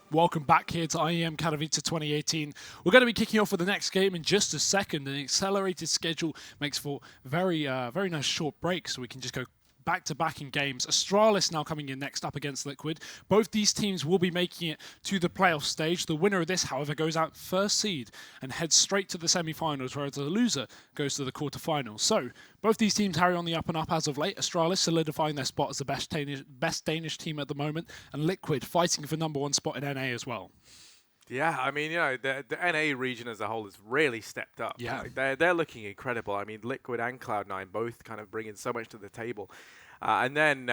Welcome back here to IEM Katowice 2018. We're going to be kicking off with the next game in just a second. An accelerated schedule makes for very nice short breaks, so we can just go back-to-back in games. Astralis now coming in next up against Liquid. Both these teams will be making it to the playoff stage. The winner of this, however, goes out first seed and heads straight to the semi-finals, whereas the loser goes to the quarterfinals. So, both these teams carry on the up and up as of late. Astralis solidifying their spot as the best Danish team at the moment, and Liquid fighting for number one spot in NA as well. Yeah, I mean, the NA region as a whole has really stepped up. Yeah. Like, they're looking incredible. I mean, Liquid and Cloud9 both kind of bringing so much to the table. And then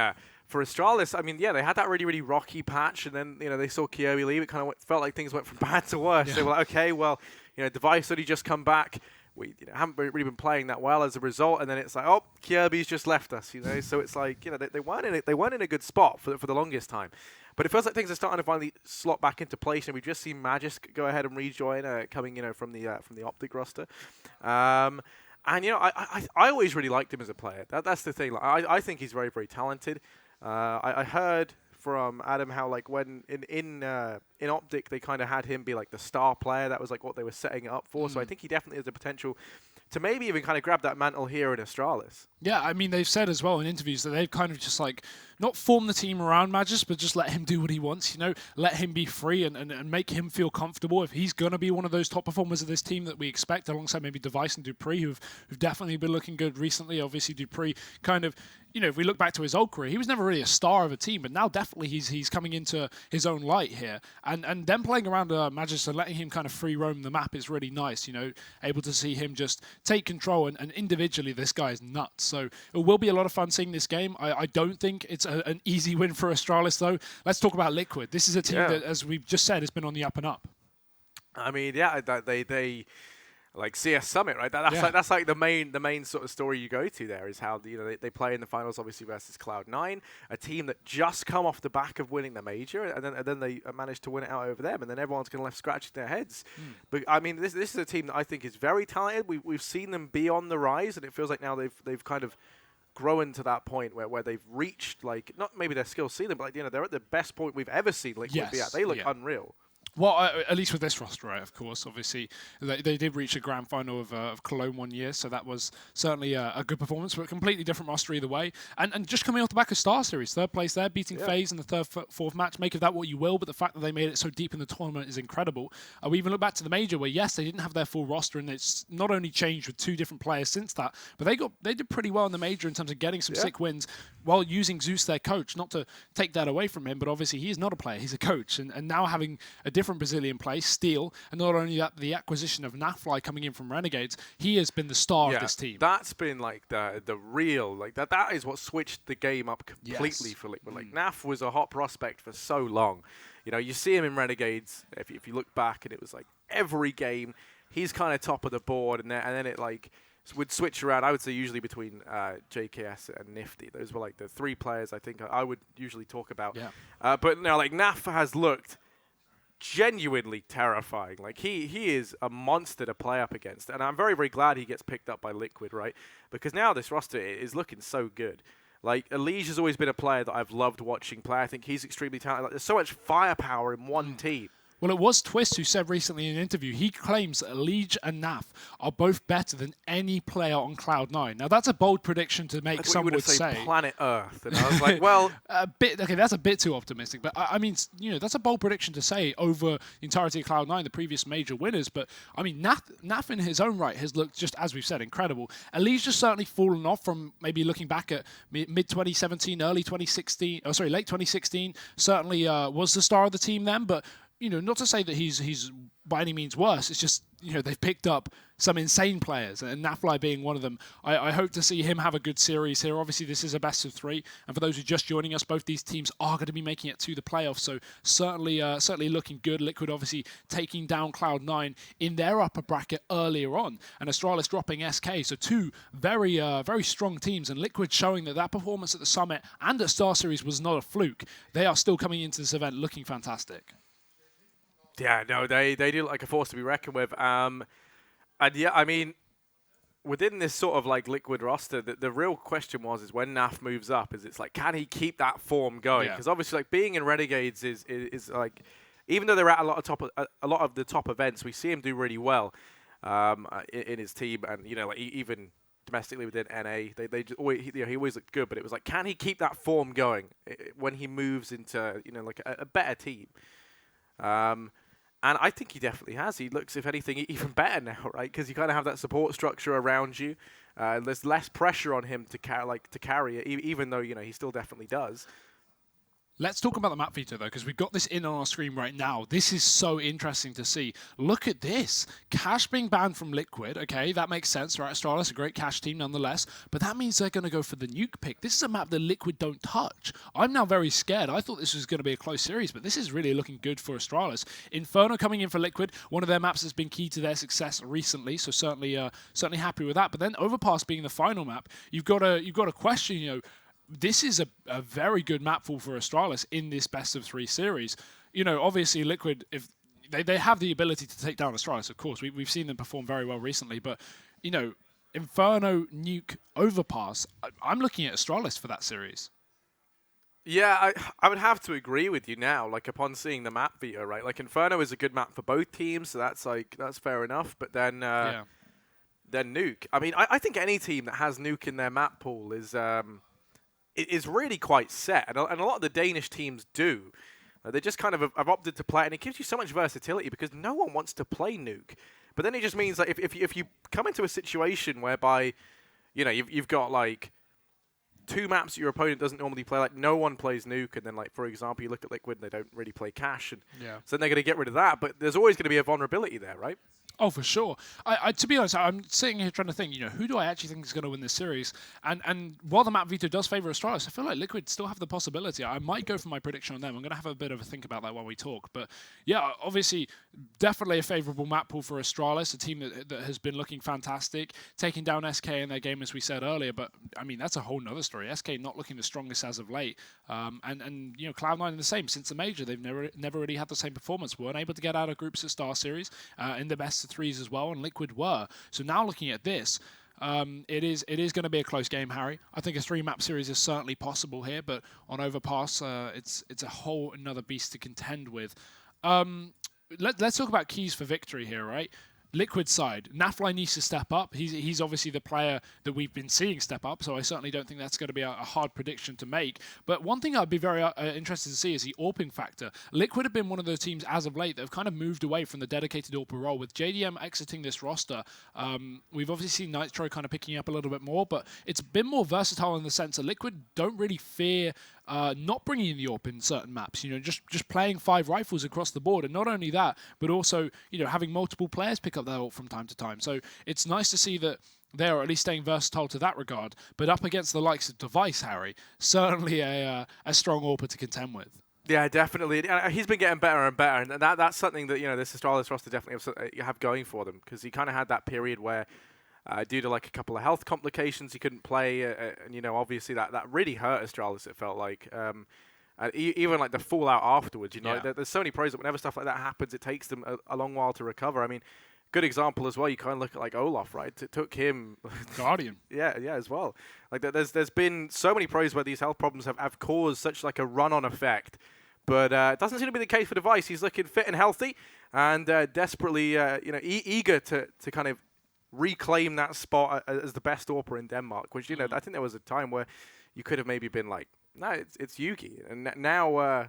for Astralis, I mean, yeah, they had that really rocky patch, and then, they saw Kirby leave. It kind of felt like things went from bad to worse. Yeah. They were like, okay, well, Device only just come back. We haven't really been playing that well as a result, and then it's like, oh, Kirby's just left us, So it's like, they weren't in a good spot for the longest time. But it feels like things are starting to finally slot back into place, and we've just seen Magisk go ahead and rejoin, coming from the Optic roster. And I always really liked him as a player. That's the thing. Like, I think he's very talented. I heard from Adam how like when in Optic they kind of had him be like the star player. That was like what they were setting it up for. So I think he definitely has the potential to maybe even kind of grab that mantle here in Astralis. Yeah, I mean, they've said as well in interviews that they've kind of just like not formed the team around Magisk, but just let him do what he wants, let him be free and make him feel comfortable. If he's going to be one of those top performers of this team that we expect, alongside maybe Device and Dupree, who've definitely been looking good recently. Obviously, Dupree kind of, if we look back to his old career, he was never really a star of a team, but now definitely he's coming into his own light here. And them playing around Magisk and letting him kind of free roam the map is really nice, able to see him just take control, and individually this guy is nuts. So it will be a lot of fun seeing this game. I don't think it's an easy win for Astralis, though. Let's talk about Liquid. This is a team that, as we've just said, has been on the up and up. I mean, yeah, they like CS Summit, right? That's like the main sort of story you go to there is how they play in the finals, obviously versus Cloud9, a team that just come off the back of winning the major, and then they managed to win it out over them, and then everyone's kind of left scratching their heads. But I mean, this is a team that I think is very talented. We've seen them be on the rise, and it feels like now they've kind of grown to that point where they've reached, like, not maybe their skill ceiling, but like, they're at the best point we've ever seen Liquid be at. They look unreal. Well, at least with this roster, right, of course. Obviously, they did reach a grand final of Cologne one year, so that was certainly a good performance, but a completely different roster either way. And just coming off the back of Star Series, third place there, beating FaZe in the fourth match. Make of that what you will, but the fact that they made it so deep in the tournament is incredible. We even look back to the major where, yes, they didn't have their full roster, and it's not only changed with two different players since that, but they did pretty well in the major in terms of getting some sick wins while using Zeus, their coach. Not to take that away from him, but obviously he is not a player, he's a coach. And now having a different Brazilian play, Steel, and not only that, the acquisition of Nafly coming in from Renegades, he has been the star of this team. That's been like the real, like that is what switched the game up completely for Liquid. Like Naf was a hot prospect for so long. You see him in Renegades, if you look back, and it was like every game he's kind of top of the board, and then it like would switch around. I would say usually between JKS and Nifty. Those were like the three players I think I would usually talk about. Yeah. But now like Naf has looked genuinely terrifying. Like he is a monster to play up against, and I'm very glad he gets picked up by Liquid, right? Because now this roster is looking so good. Like Elige has always been a player that I've loved watching play. I think he's extremely talented. Like, there's so much firepower in one team. Well, it was Twist who said recently in an interview, he claims that Elige and Naf are both better than any player on Cloud9. Now, that's a bold prediction to make, some would say. Planet Earth. And I was like, well... Okay, that's a bit too optimistic. But, I mean, that's a bold prediction to say over the entirety of Cloud9, the previous major winners. But, I mean, Naf in his own right has looked, just as we've said, incredible. Elige has certainly fallen off from maybe looking back at mid-2017, late 2016. Certainly was the star of the team then, but... not to say that he's by any means worse. It's just, they've picked up some insane players, and Nafly being one of them. I hope to see him have a good series here. Obviously, this is a best of three, and for those who are just joining us, both these teams are going to be making it to the playoffs, so certainly looking good. Liquid obviously taking down Cloud9 in their upper bracket earlier on, and Astralis dropping SK, so two very strong teams, and Liquid showing that performance at the Summit and at Star Series was not a fluke. They are still coming into this event looking fantastic. Yeah, no, they do look like a force to be reckoned with. And yeah, I mean, within this sort of like Liquid roster, the real question is when Naf moves up, it's like, can he keep that form going? Because obviously, like being in Renegades is like even though they're at a lot of the top events, we see him do really well in his team, and like even domestically within NA, they just always, he always looked good. But it was like, can he keep that form going when he moves into like a better team? And I think he definitely has. He looks, if anything, even better now, right? Because you kind of have that support structure around you. There's less pressure on him to carry it, even though he still definitely does. Let's talk about the map veto, though, because we've got this on our screen right now. This is so interesting to see. Look at this. Cash being banned from Liquid. Okay, that makes sense, right? Astralis, a great Cash team nonetheless. But that means they're going to go for the nuke pick. This is a map that Liquid don't touch. I'm now very scared. I thought this was going to be a close series, but this is really looking good for Astralis. Inferno coming in for Liquid. One of their maps has been key to their success recently, so certainly happy with that. But then Overpass being the final map, you've got to question, this is a very good map for Astralis in this best of 3 series. Obviously Liquid, if they have the ability to take down Astralis, of course. We've seen them perform very well recently, but Inferno, Nuke, Overpass, I'm looking at Astralis for that series. Yeah, I would have to agree with you now, like upon seeing the map veto, right? Like Inferno is a good map for both teams, so that's fair enough, but then then Nuke. I mean, I think any team that has Nuke in their map pool is really quite set, and a lot of the Danish teams do. They just kind of have opted to play it, and it gives you so much versatility because no one wants to play Nuke. But then it just means that if you come into a situation whereby, you've got like 2 maps that your opponent doesn't normally play, like no one plays Nuke, and then like for example you look at Liquid and they don't really play Cash, and so then they're going to get rid of that. But there's always going to be a vulnerability there, right? Oh, for sure. I to be honest, I'm sitting here trying to think, who do I actually think is going to win this series? And while the map veto does favour Astralis, I feel like Liquid still have the possibility. I might go for my prediction on them. I'm going to have a bit of a think about that while we talk. But yeah, obviously, definitely a favourable map pool for Astralis, a team that has been looking fantastic, taking down SK in their game, as we said earlier. But I mean, that's a whole nother story. SK not looking the strongest as of late. And Cloud9 the same. Since the major, they've never really had the same performance. Weren't able to get out of groups at Star Series in the best of 3s as well, and Liquid were. So now looking at this, it is going to be a close game, Harry. I think a 3-map series is certainly possible here, but on Overpass, it's a whole another beast to contend with. Let's talk about keys for victory here, right? Liquid side, Nafly needs to step up. He's obviously the player that we've been seeing step up, so I certainly don't think that's going to be a hard prediction to make. But one thing I'd be very interested to see is the AWPing factor. Liquid have been one of those teams as of late that have kind of moved away from the dedicated AWPer role. With JDM exiting this roster, we've obviously seen Nitro kind of picking up a little bit more, but it's been more versatile in the sense that Liquid don't really fear not bringing in the AWP in certain maps, just playing 5 rifles across the board. And not only that, but also, having multiple players pick up their AWP from time to time. So it's nice to see that they're at least staying versatile to that regard. But up against the likes of Device, Harry, certainly a strong AWPer to contend with. Yeah, definitely. He's been getting better and better, and that's something that this Astralis roster definitely have going for them, because he kind of had that period where due to like a couple of health complications, he couldn't play, and obviously that really hurt Astralis. It felt like, even like the fallout afterwards. There's so many pros that whenever stuff like that happens, it takes them a long while to recover. I mean, good example as well. You kind of look at like Olaf, right? It took him Guardian. yeah, as well. Like there's been so many pros where these health problems have caused such like a run-on effect. But it doesn't seem to be the case for Device. He's looking fit and healthy, and desperately, eager to kind of reclaim that spot as the best AWPer in Denmark. Which I think there was a time where you could have maybe been like, no, it's Yuki, and now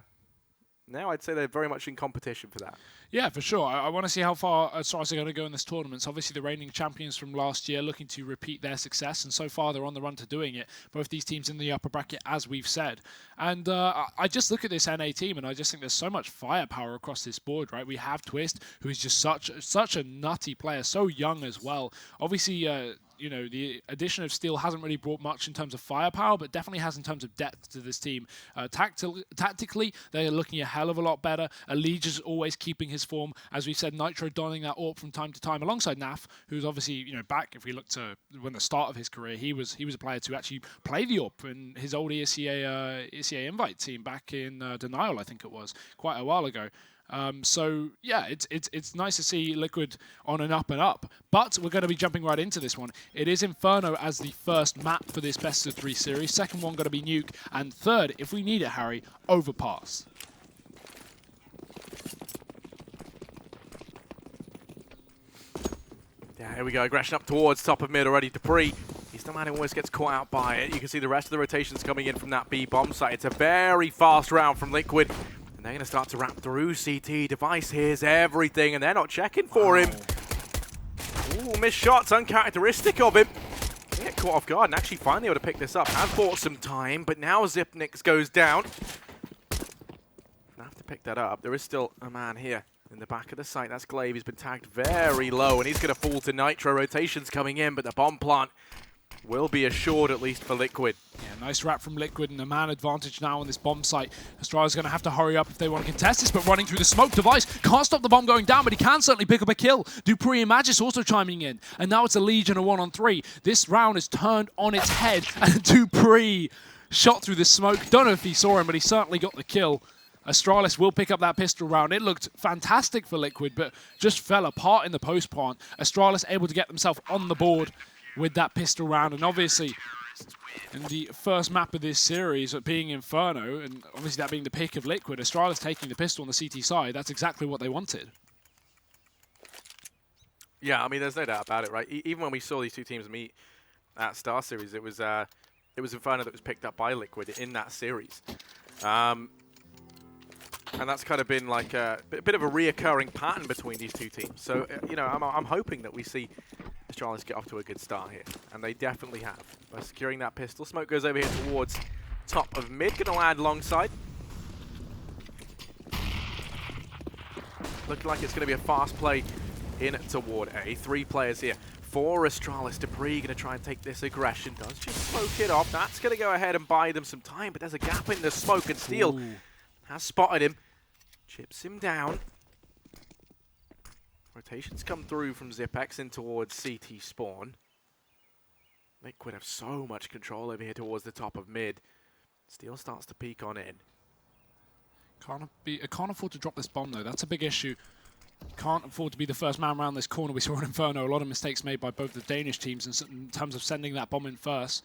I'd say they're very much in competition for that. Yeah, for sure. I want to see how far Astralis are going to go in this tournament. So obviously, the reigning champions from last year looking to repeat their success, and so far they're on the run to doing it. Both these teams in the upper bracket, as we've said. And I just look at this NA team, and I just think there's so much firepower across this board, right? We have Twist, who is just such a nutty player, so young as well. Obviously, the addition of Steel hasn't really brought much in terms of firepower, but definitely has in terms of depth to this team. Tactically, they're looking a hell of a lot better. Allegiance is always keeping his form. As we said, Nitro donning that AWP from time to time, alongside Naf, who's obviously, back, if we look to when the start of his career, he was a player to actually play the AWP in his old ESEA Invite team back in Denial, I think it was, quite a while ago. So yeah, it's nice to see Liquid on an up and up, but we're going to be jumping right into this one. It is Inferno as the first map for this best of 3 series. Second one going to be Nuke, and third, if we need it, Harry, Overpass. Here we go, aggression up towards top of mid already. Dupree, he's the man who always gets caught out by it. You can see the rest of the rotations coming in from that B bomb site. It's a very fast round from Liquid. And they're going to start to wrap through CT. Device hears everything, and they're not checking for him. Ooh, missed shots, uncharacteristic of him. They get caught off guard and actually finally able to pick this up. Has bought some time, but now Zipnix goes down. Gonna have to pick that up. There is still a man here in the back of the site. That's Glaive. He's been tagged very low, and he's going to fall to Nitro. Rotations coming in, but the bomb plant will be assured, at least for Liquid. Yeah, nice wrap from Liquid, and a man advantage now on this bomb site. Astralis going to have to hurry up if they want to contest this, but running through the smoke. Device can't stop the bomb going down, but he can certainly pick up a kill. Dupree and Magis also chiming in, and now it's a Legion, a 1-on-3. This round is turned on its head, and Dupree shot through the smoke. Don't know if he saw him, but he certainly got the kill. Astralis will pick up that pistol round. It looked fantastic for Liquid, but just fell apart in the post plant. Astralis able to get themselves on the board with that pistol round, and obviously in the first map of this series being Inferno, and obviously that being the pick of Liquid, Astralis taking the pistol on the CT side, that's exactly what they wanted. Yeah, I mean, there's no doubt about it, right? Even when we saw these two teams meet at Star Series, it was Inferno that was picked up by Liquid in that series. And that's kind of been like a bit of a reoccurring pattern between these two teams. So, you know, I'm hoping that we see Astralis get off to a good start here. And they definitely have. By securing that pistol, smoke goes over here towards top of mid. Going to land alongside. Looking like it's going to be a fast play in toward A. 3 players here. For Astralis, Dupree going to try and take this aggression. Does just smoke it off. That's going to go ahead and buy them some time. But there's a gap in the smoke, and Steel has spotted him. Chips him down. Rotations come through from Zipex in towards CT spawn. Liquid have so much control over here towards the top of mid. Steel starts to peek on in. Can't afford to drop this bomb though. That's a big issue. Can't afford to be the first man around this corner. We saw in Inferno a lot of mistakes made by both the Danish teams in terms of sending that bomb in first.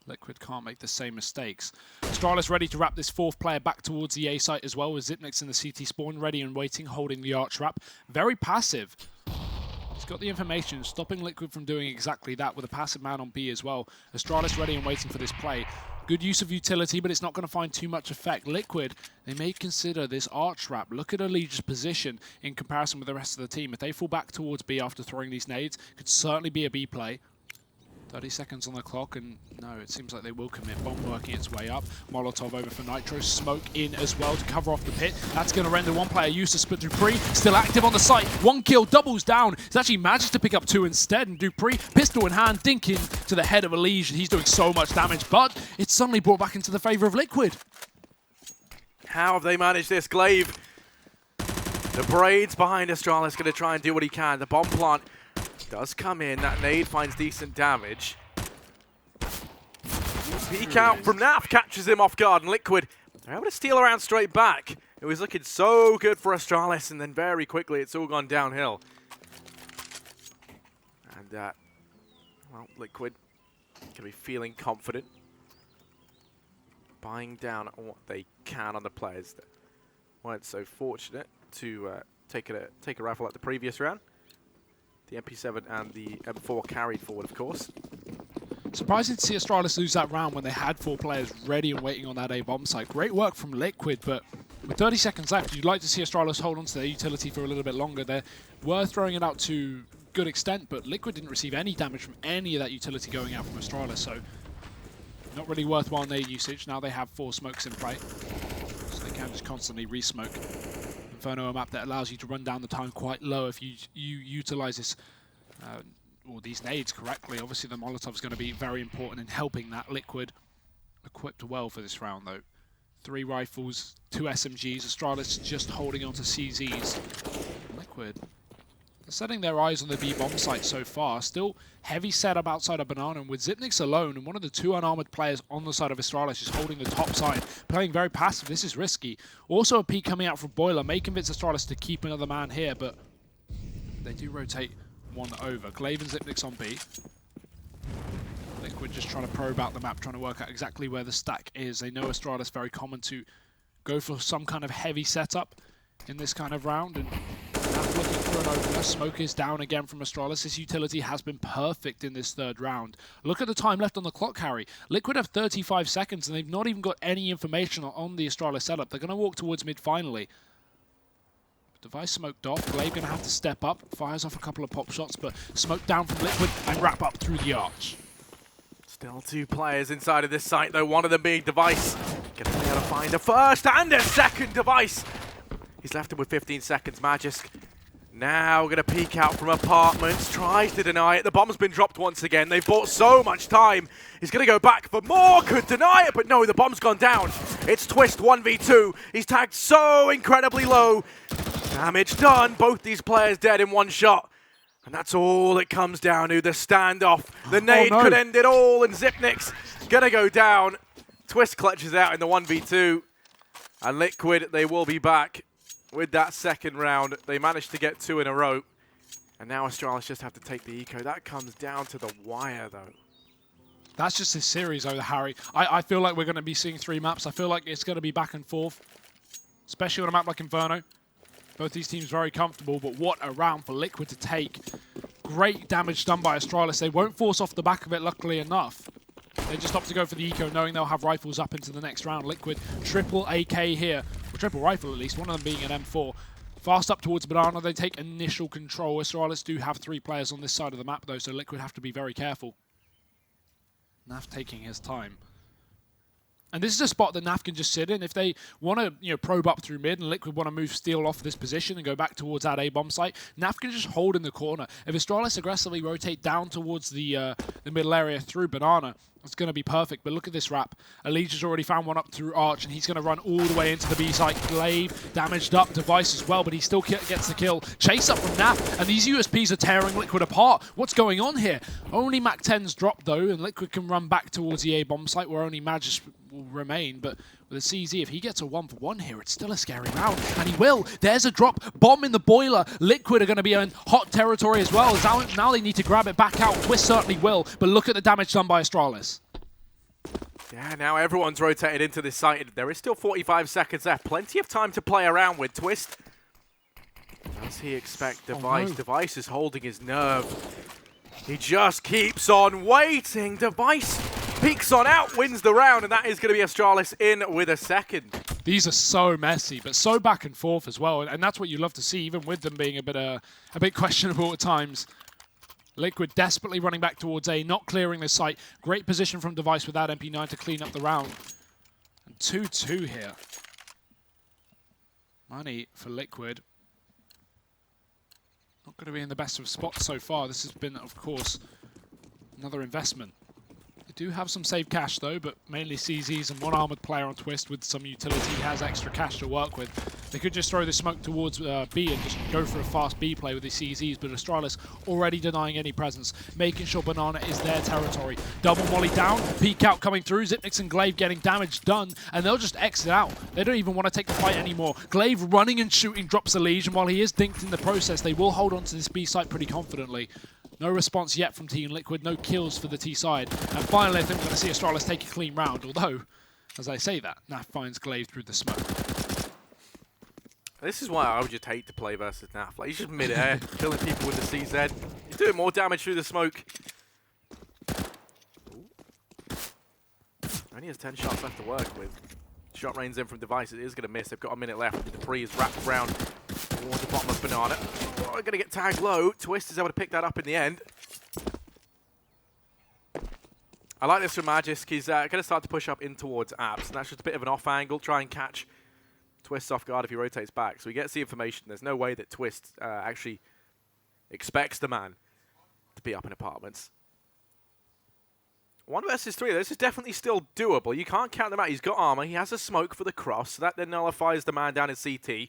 Liquid can't make the same mistakes. Astralis ready to wrap this 4th player back towards the A site as well, with Zipnix in the CT spawn, ready and waiting, holding the arch wrap. Very passive. He's got the information, stopping Liquid from doing exactly that with a passive man on B as well. Astralis ready and waiting for this play. Good use of utility, but it's not going to find too much effect. Liquid, they may consider this arch wrap. Look at Allegiant's position in comparison with the rest of the team. If they fall back towards B after throwing these nades, could certainly be a B play. 30 seconds on the clock, and no, it seems like they will commit. Bomb working its way up. Molotov over for Nitro. Smoke in as well to cover off the pit. That's going to render one player useless, but Dupree still active on the site. 1 kill, doubles down. He's actually managed to pick up 2 instead, and Dupree, pistol in hand, dinking to the head of Allegiant. He's doing so much damage, but it's suddenly brought back into the favor of Liquid. How have they managed this? Glaive, the braids behind Astralis, going to try and do what he can. The bomb plant does come in. That nade finds decent damage. Peek out from Naf, catches him off guard, and Liquid are able to steal around straight back. It was looking so good for Astralis, and then very quickly it's all gone downhill. And, well, Liquid can be feeling confident. Buying down on what they can on the players that weren't so fortunate to take a rifle like the previous round. The MP7 and the M4 carried forward, of course. Surprising to see Astralis lose that round when they had 4 players ready and waiting on that A bomb site. Great work from Liquid, but with 30 seconds left, you'd like to see Astralis hold on to their utility for a little bit longer. They were throwing it out to good extent, but Liquid didn't receive any damage from any of that utility going out from Astralis, so not really worthwhile nade usage. Now they have 4 smokes in play, so they can just constantly re-smoke. Inferno, a map that allows you to run down the time quite low if you utilize this or these nades correctly. Obviously the Molotov is going to be very important in helping that. Liquid equipped well for this round though. 3 rifles, 2 SMGs. Astralis just holding on to CZs. Liquid, they're setting their eyes on the B bomb site so far. Still heavy setup outside of Banana, and with Zipnix alone and one of the 2 unarmored players on the side of Astralis is holding the top side, playing very passive. This is risky. Also a peek coming out from Boiler may convince Astralis to keep another man here, but they do rotate 1 over. Glaive and Zipnix on B. Liquid just trying to probe out the map, trying to work out exactly where the stack is. They know Astralis very common to go for some kind of heavy setup in this kind of round, and looking for over and over. Smoke is down again from Astralis. This utility has been perfect in this third round. Look at the time left on the clock, Harry. Liquid have 35 seconds, and they've not even got any information on the Astralis setup. They're going to walk towards mid finally. Device smoked off. Glaive going to have to step up. Fires off a couple of pop shots, but smoke down from Liquid and wrap up through the arch. Still 2 players inside of this site, though, one of them being Device. Gonna be able to find a first and a second Device. He's left him with 15 seconds. Magisk now gonna peek out from apartments, tries to deny it. The bomb's been dropped once again. They've bought so much time. He's gonna go back for more, could deny it, but no, the bomb's gone down. It's Twist 1v2. He's tagged so incredibly low. Damage done. Both these players dead in one shot. And that's all it comes down to, the standoff. The nade could end it all, and Zipnik's gonna go down. Twist clutches out in the 1v2. And Liquid, they will be back with that second round. They managed to get 2 in a row. And now Astralis just have to take the eco. That comes down to the wire, though. That's just this series, though, Harry. I feel like we're going to be seeing 3 maps. I feel like it's going to be back and forth, especially on a map like Inferno. Both these teams very comfortable, but what a round for Liquid to take. Great damage done by Astralis. They won't force off the back of it, luckily enough. They just opt to go for the eco, knowing they'll have rifles up into the next round. Liquid, triple AK here. Or triple rifle, at least. One of them being an M4. Fast up towards Banana. They take initial control. Astralis do have 3 players on this side of the map, though, so Liquid have to be very careful. Naf taking his time. And this is a spot that Naf can just sit in. If they want to, probe up through mid and Liquid want to move Steel off this position and go back towards that A bomb site, Naf can just hold in the corner. If Astralis aggressively rotate down towards the middle area through Banana, it's going to be perfect. But look at this wrap. Allegiant's already found one up through Arch, and he's going to run all the way into the B site. Glaive damaged up, Device as well, but he still gets the kill. Chase up from Naf, and these USPs are tearing Liquid apart. What's going on here? Only Mac 10's dropped, though, and Liquid can run back towards the A bomb site where only Magis will remain. But with a CZ, if he gets a 1-for-1 here, it's still a scary round, and he will. There's a drop. Bomb in the boiler. Liquid are going to be in hot territory as well. Now they need to grab it back out. Twist certainly will, but look at the damage done by Astralis. Yeah, now everyone's rotated into this site. There is still 45 seconds left. Plenty of time to play around with. Twist. Does he expect Device? Oh, no. Device is holding his nerve. He just keeps on waiting. Device peeks on out, wins the round, and that is going to be Astralis in with a second. These are so messy, but so back and forth as well, and that's what you love to see, even with them being a bit questionable at times. Liquid desperately running back towards A, not clearing the site. Great position from Device with that MP9 to clean up the round. And 2-2 here. Money for Liquid. Not going to be in the best of spots so far. This has been, of course, another investment. They do have some saved cash, though, but mainly CZs and one armored player on Twist with some utility. He has extra cash to work with. They could just throw the smoke towards B and just go for a fast B play with the CZs, but Astralis already denying any presence, making sure Banana is their territory. Double molly down, peek out coming through, Zipnik's and Glaive getting damage done, and they'll just exit out. They don't even want to take the fight anymore. Glaive running and shooting drops the lead, and while he is dinked in the process, they will hold on to this B site pretty confidently. No response yet from Team Liquid, no kills for the T side. And finally, I think we're going to see Astralis take a clean round, although, as I say that, Naf finds Glaive through the smoke. This is why I would just hate to play versus Naf. Like, he's just mid-air, killing people with the CZ. He's doing more damage through the smoke. Ooh. Only has 10 shots left to work with. Shot rains in from Device. It is going to miss. They've got a minute left. The debris is wrapped around towards the bottom of Banana. Oh, going to get tagged low. Twist is able to pick that up in the end. I like this from Magisk. He's going to start to push up in towards Abs. And that's just a bit of an off angle. Try and catch Twist off guard if he rotates back. So he gets the information. There's no way that Twist actually expects the man to be up in apartments. 1 versus 3. This is definitely still doable. You can't count them out. He's got armor. He has a smoke for the cross. So that then nullifies the man down in CT,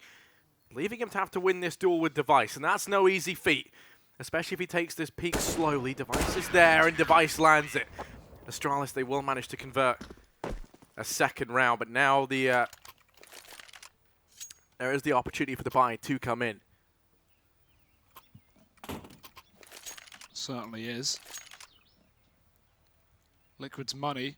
leaving him to have to win this duel with Device. And that's no easy feat, especially if he takes this peak slowly. Device is there, and Device lands it. Astralis, they will manage to convert a second round, but now there is the opportunity for the buy to come in. Certainly is. Liquid's money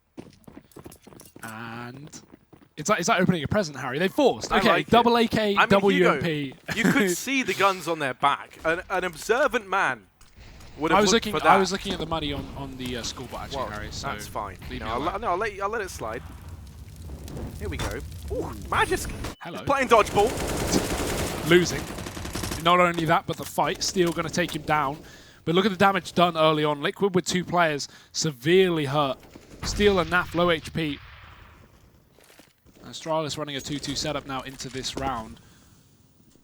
And it's like opening a present, Harry. They forced. I Okay, like double it. AK, I mean, double Hugo, UMP. You could see the guns on their back. An observant man would have I was looked looking. for that. I was looking at the money on the scoreboard actually, Well, Harry. So that's fine. leave No, me alone. I'll let it slide. Here we go. Ooh, Magisk. Hello. He's playing dodgeball. Losing. Not only that, but the fight. Steel going to take him down. But look at the damage done early on. Liquid with 2 players severely hurt. Steel and Naf low HP. Astralis running a 2-2 setup now into this round.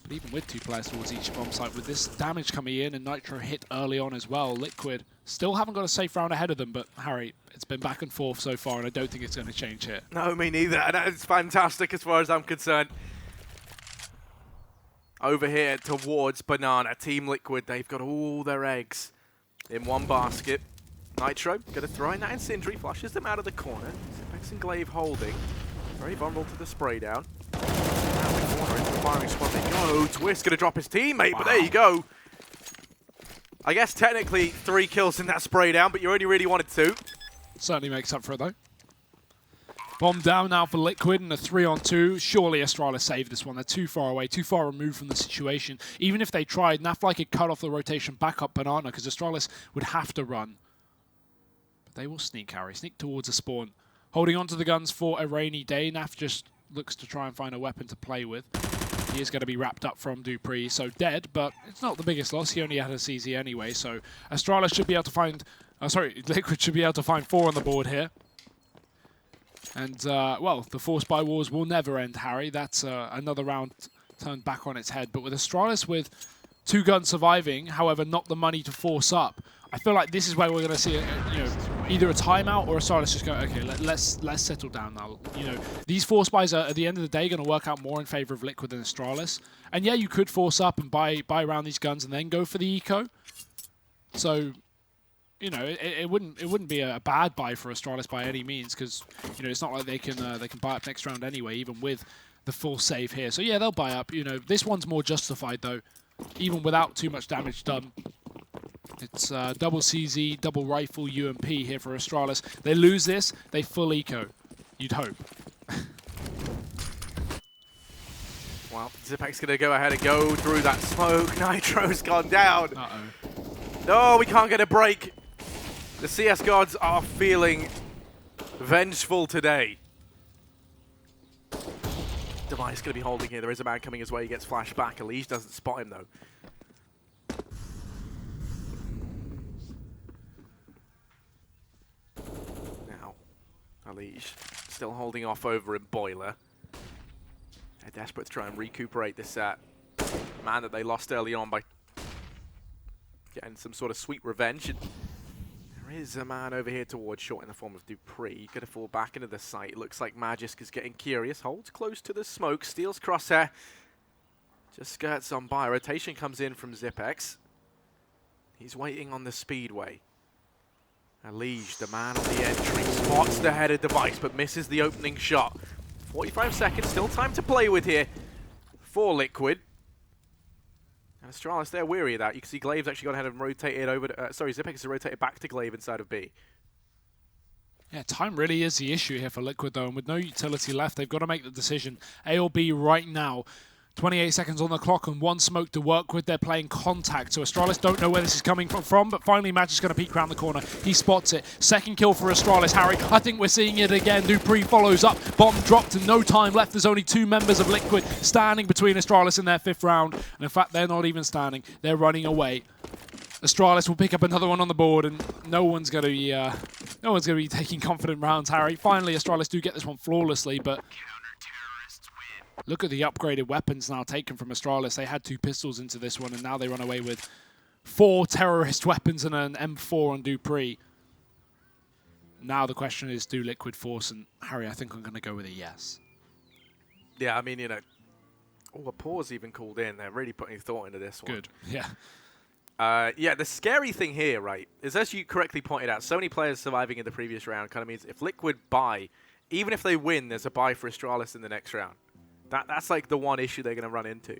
But even with 2 players towards each bomb site, with this damage coming in and Nitro hit early on as well, Liquid still haven't got a safe round ahead of them. But Harry, it's been back and forth so far, and I don't think it's going to change here. No, me neither. And it's fantastic as far as I'm concerned. Over here towards Banana, Team Liquid, they've got all their eggs in one basket. Nitro, going to throw in that Incendiary, flushes them out of the corner. Zipex and Glaive holding. Very vulnerable to the spray down. Now the corner into the firing squad they go. Twist going to drop his teammate, but there you go. I guess technically 3 kills in that spray down, but you only really wanted 2. Certainly makes up for it though. Bomb down now for Liquid and a 3-on-2. Surely Astralis saved this one. They're too far away, too far removed from the situation. Even if they tried, Nafly could cut off the rotation back up Banana because Astralis would have to run. But they will sneak, Harry. Sneak towards a spawn. Holding on to the guns for a rainy day. Naf just looks to try and find a weapon to play with. He is going to be wrapped up from Dupree, so dead, but it's not the biggest loss. He only had a CZ anyway, so Astralis should be able to find... Liquid should be able to find 4 on the board here. And, well, the Force by Wars will never end, Harry. That's another round turned back on its head. But with Astralis with 2 guns surviving, however, not the money to force up, I feel like this is where we're going to see, either a timeout or Astralis just go, okay, let's settle down now. These Force buys are, at the end of the day, going to work out more in favor of Liquid than Astralis. And yeah, you could force up and buy around these guns and then go for the eco. So... it wouldn't be a bad buy for Astralis by any means because it's not like they can buy up next round anyway, even with the full save here. So yeah, they'll buy up. This one's more justified though, even without too much damage done. It's double CZ, double rifle UMP here for Astralis. They lose this, they full eco. You'd hope. Well, Zipex going to go ahead and go through that smoke. Nitro's gone down. Uh-oh. No, we can't get a break. The CS gods are feeling vengeful today. Device going to be holding here. There is a man coming his way. He gets flashed back. Elige doesn't spot him, though. Now, Elige still holding off over in Boiler. They're desperate to try and recuperate this man that they lost early on by getting some sort of sweet revenge. There is a man over here towards short in the form of Dupree. Going to fall back into the site. It looks like Magisk is getting curious. Holds close to the smoke. Steals crosshair. Just skirts on by. Rotation comes in from Zipex. He's waiting on the speedway. Elige, the man on the entry, spots the headed device but misses the opening shot. 45 seconds. Still time to play with here for Liquid. And Astralis, they're weary of that. You can see Glaive's actually gone ahead and rotated over to, Zipex has rotated back to Glaive inside of B. Yeah, time really is the issue here for Liquid, though, and with no utility left, they've got to make the decision. A or B right now. 28 seconds on the clock and 1 smoke to work with. They're playing contact, so Astralis don't know where this is coming from, but finally Magic's going to peek around the corner. He spots it. Second kill for Astralis, Harry. I think we're seeing it again. Dupree follows up. Bomb dropped and no time left. There's only 2 members of Liquid standing between Astralis and their 5th round. And in fact, they're not even standing. They're running away. Astralis will pick up another one on the board, and no one's going to be taking confident rounds, Harry. Finally, Astralis do get this one flawlessly, but look at the upgraded weapons now taken from Astralis. They had 2 pistols into this one, and now they run away with 4 terrorist weapons and an M4 on Dupree. Now the question is, do Liquid force? And Harry, I think I'm going to go with a yes. Yeah, I mean, a pause even called in. They're really putting thought into this one. Good, yeah. Yeah, the scary thing here, right, is as you correctly pointed out, so many players surviving in the previous round kind of means if Liquid buy, even if they win, there's a buy for Astralis in the next round. That's like the one issue they're going to run into.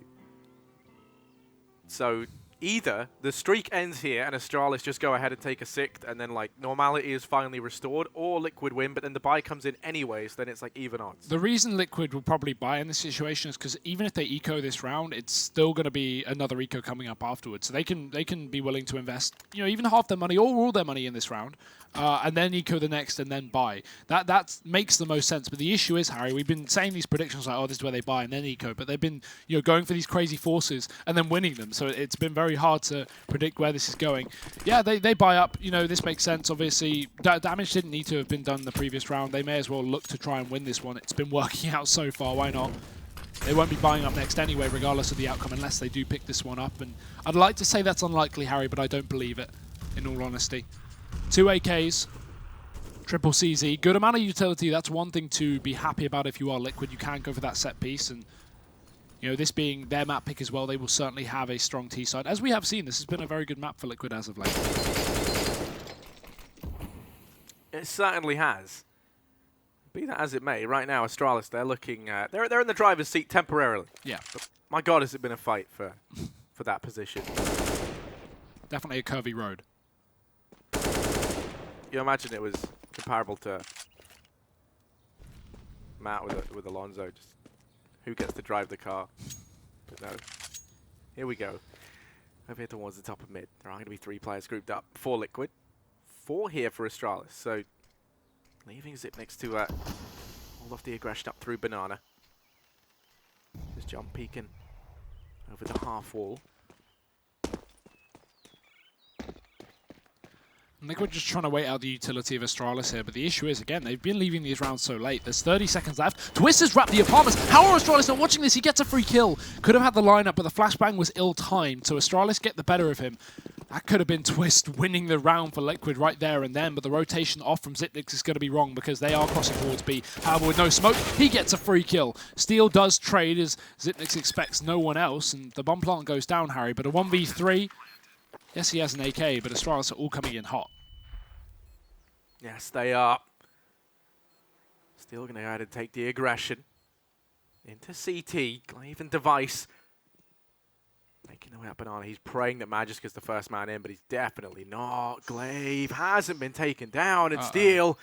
So either the streak ends here and Astralis just go ahead and take a sixth and then like normality is finally restored, or Liquid win, but then the buy comes in anyways, then it's like even odds. The reason Liquid will probably buy in this situation is because even if they eco this round, it's still going to be another eco coming up afterwards. So they can be willing to invest, you know, even half their money or all their money in this round, and then eco the next and then buy. That makes the most sense. But the issue is, Harry, we've been saying these predictions like, oh, this is where they buy and then eco, but they've been, you know, going for these crazy forces and then winning them. So it's been very hard to predict where this is going. Yeah, they buy up. You know, this makes sense. Obviously, damage didn't need to have been done in the previous round. They may as well look to try and win this one. It's been working out so far. Why not? They won't be buying up next anyway, regardless of the outcome, unless they do pick this one up. And I'd like to say that's unlikely, Harry, but I don't believe it, in all honesty. 2 AKs, triple CZ. Good amount of utility. That's one thing to be happy about if you are Liquid. You can go for that set piece, and you know, this being their map pick as well, they will certainly have a strong T side. As we have seen, this has been a very good map for Liquid as of late. It certainly has. Be that as it may, right now Astralis, they're looking, they're in the driver's seat temporarily. Yeah. But my God, has it been a fight for that position. Definitely a curvy road. You imagine it was comparable to Matt with Alonso, just who gets to drive the car. But no. Here we go. Over here towards the top of mid. There are going to be 3 players grouped up. 4 Liquid. 4 here for Astralis. So leaving Zipnix to hold off the aggression up through Banana. Just jump peeking over the half wall. Liquid just trying to wait out the utility of Astralis here, but the issue is, again, they've been leaving these rounds so late. There's 30 seconds left. Twist has wrapped the apartments. How are Astralis not watching this? He gets a free kill. Could have had the lineup, but the flashbang was ill-timed, so Astralis get the better of him. That could have been Twist winning the round for Liquid right there and then, but the rotation off from Zipnix is going to be wrong because they are crossing towards B. However, with no smoke, he gets a free kill. Steel does trade as Zipnix expects no one else, and the bomb plant goes down, Harry, but a 1v3... Yes, he has an AK, but Astralis are all coming in hot. Yes, they are. Still going to go ahead and take the aggression. Into CT, Glaive and Device. Making their way up Banana. He's praying that Magiska's the first man in, but he's definitely not. Glaive hasn't been taken down, and Steel...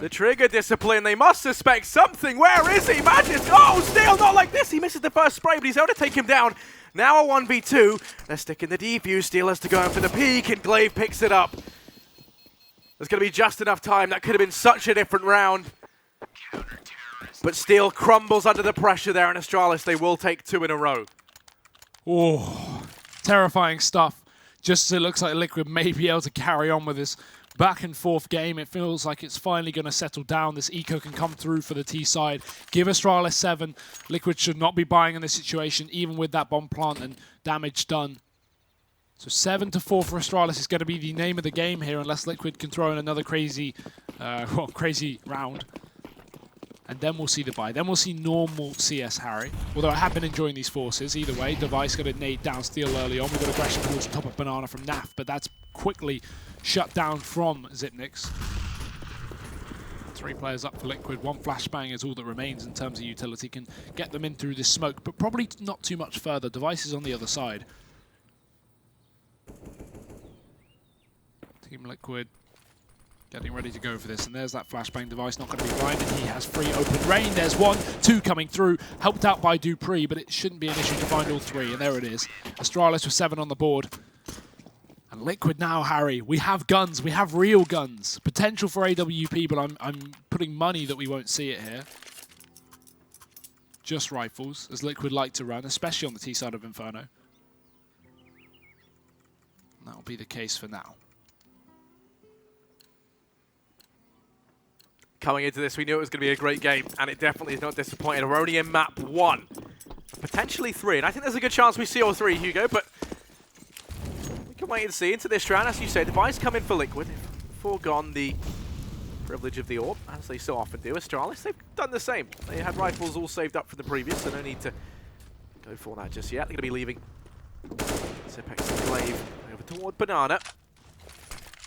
The trigger discipline, they must suspect something. Where is he? Magisk! Oh, Steel, not like this! He misses the first spray, but he's able to take him down. Now a 1v2. They're sticking the defuse. Steel has to go in for the peek, and Glaive picks it up. There's going to be just enough time. That could have been such a different round. But Steel crumbles under the pressure there, and Astralis, they will take 2 in a row. Oh, terrifying stuff. Just as it looks like Liquid may be able to carry on with this back and forth game. It feels like it's finally going to settle down. This eco can come through for the T side. Give Astralis 7. Liquid should not be buying in this situation, even with that bomb plant and damage done. So 7-4 for Astralis is going to be the name of the game here, unless Liquid can throw in another crazy round. And then we'll see the buy. Then we'll see normal CS, Harry. Although I have been enjoying these forces. Either way, Device got a nade down Steel early on. We've got aggression towards the top of Banana from Naf, but that's quickly shut down from Zipnix. 3 players up for Liquid. 1 flashbang is all that remains in terms of utility. Can get them in through this smoke, but probably not too much further. Device is on the other side. Team Liquid getting ready to go for this, and there's that flashbang. Device not going to be blinded. He has free open rain. There's 1, 2 coming through, helped out by Dupree, but it shouldn't be an issue to find all 3, and there it is. Astralis with 7 on the board. And Liquid now, Harry, we have guns, we have real guns. Potential for AWP, but I'm putting money that we won't see it here. Just rifles, as Liquid like to run, especially on the T side of Inferno. And that'll be the case for now. Coming into this, we knew it was going to be a great game, and it definitely is not disappointing. We're only in map 1, potentially 3, and I think there's a good chance we see all 3, Hugo, but we can wait and see into this round. As you say, Device coming for Liquid, foregone the privilege of the AWP, as they so often do. Astralis, they've done the same. They had rifles all saved up from the previous, so no need to go for that just yet. They're going to be leaving Zipex and Glaive over toward Banana.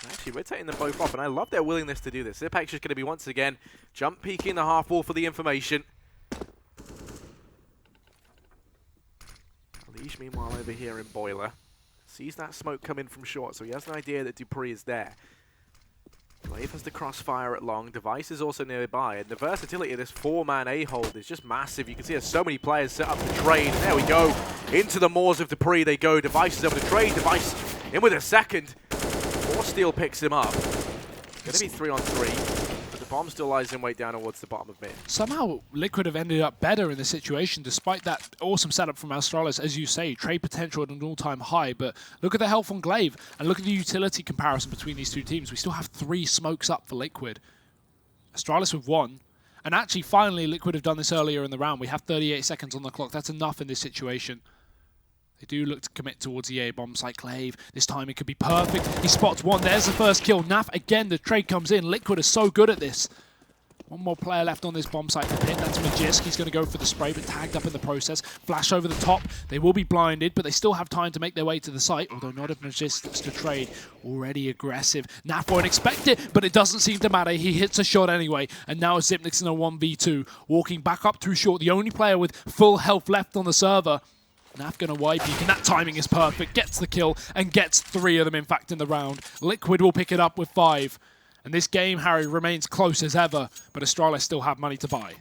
Actually rotating them both off, and I love their willingness to do this. Zipex is going to be once again jump peeking the half wall for the information. Aliege meanwhile over here in Boiler. Sees that smoke come in from short, so he has an idea that Dupree is there. Glaive has the crossfire at long. Device is also nearby, and the versatility of this 4-man A-hold is just massive. You can see there's so many players set up to trade. And there we go. Into the maws of Dupree they go. Device is able to trade. Device in with a second. Steel picks him up. Going to be 3-on-3, but the bomb still lies in wait down towards the bottom of mid. Somehow Liquid have ended up better in this situation despite that awesome setup from Astralis. As you say, trade potential at an all-time high, but look at the health on Glaive and look at the utility comparison between these two teams. We still have 3 smokes up for Liquid. Astralis with 1. And actually, finally, Liquid have done this earlier in the round. We have 38 seconds on the clock. That's enough in this situation. They do look to commit towards the A bomb site. Glaive, this time it could be perfect. He spots 1. There's the first kill. Naf, again, the trade comes in. Liquid are so good at this. 1 more player left on this bomb site to pin. That's Magisk. He's going to go for the spray, but tagged up in the process. Flash over the top. They will be blinded, but they still have time to make their way to the site, although not if Magisk looks to trade. Already aggressive. Naf won't expect it, but it doesn't seem to matter. He hits a shot anyway, and now Xyp9x in a 1v2. Walking back up too short. The only player with full health left on the server. Naf gonna wipe peek, and that timing is perfect. Gets the kill, and gets 3 of them, in fact, in the round. Liquid will pick it up with 5. And this game, Harry, remains close as ever, but Astralis still have money to buy.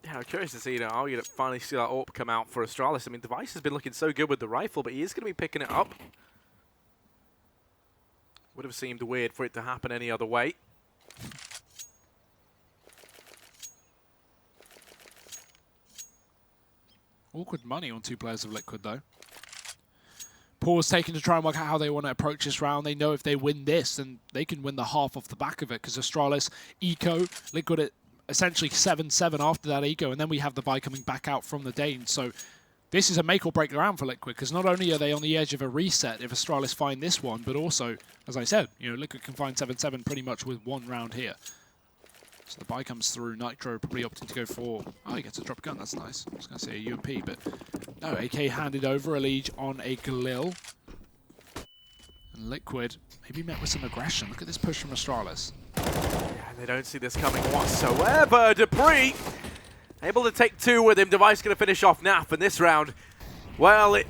Yeah, I'm curious to see, are we going to finally see that AWP come out for Astralis? I mean, Device has been looking so good with the rifle, but he is going to be picking it up. Would have seemed weird for it to happen any other way. Awkward money on 2 players of Liquid, though. Pause taken to try and work out how they want to approach this round. They know if they win this, then they can win the half off the back of it, because Astralis, Eco, Liquid at essentially 7-7 after that Eco, and then we have the buy coming back out from the Dane. So this is a make or break round for Liquid, because not only are they on the edge of a reset if Astralis find this one, but also, as I said, Liquid can find 7-7 pretty much with 1 round here. So the buy comes through. Nitro probably opting to go for... Oh, he gets a drop gun. That's nice. I was going to say a UMP, but... No, AK handed over. A Liege on a Galil. And Liquid maybe met with some aggression. Look at this push from Astralis. Yeah, they don't see this coming whatsoever. Dupree able to take 2 with him. Device going to finish off Naf in this round. Well, it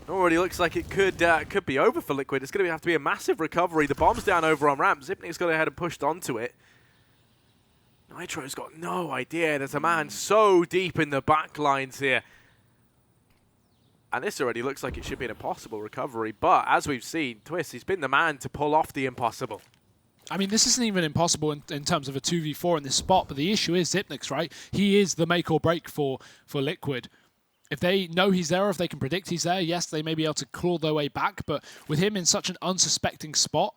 already looks like it could be over for Liquid. It's going to have to be a massive recovery. The bomb's down over on ramp. Xyp9x got ahead and pushed onto it. Nitro's got no idea. There's a man so deep in the back lines here. And this already looks like it should be an impossible recovery. But as we've seen, Twist, he's been the man to pull off the impossible. I mean, this isn't even impossible in terms of a 2v4 in this spot. But the issue is Xyp9x, right? He is the make or break for Liquid. If they know he's there, or if they can predict he's there, yes, they may be able to claw their way back. But with him in such an unsuspecting spot,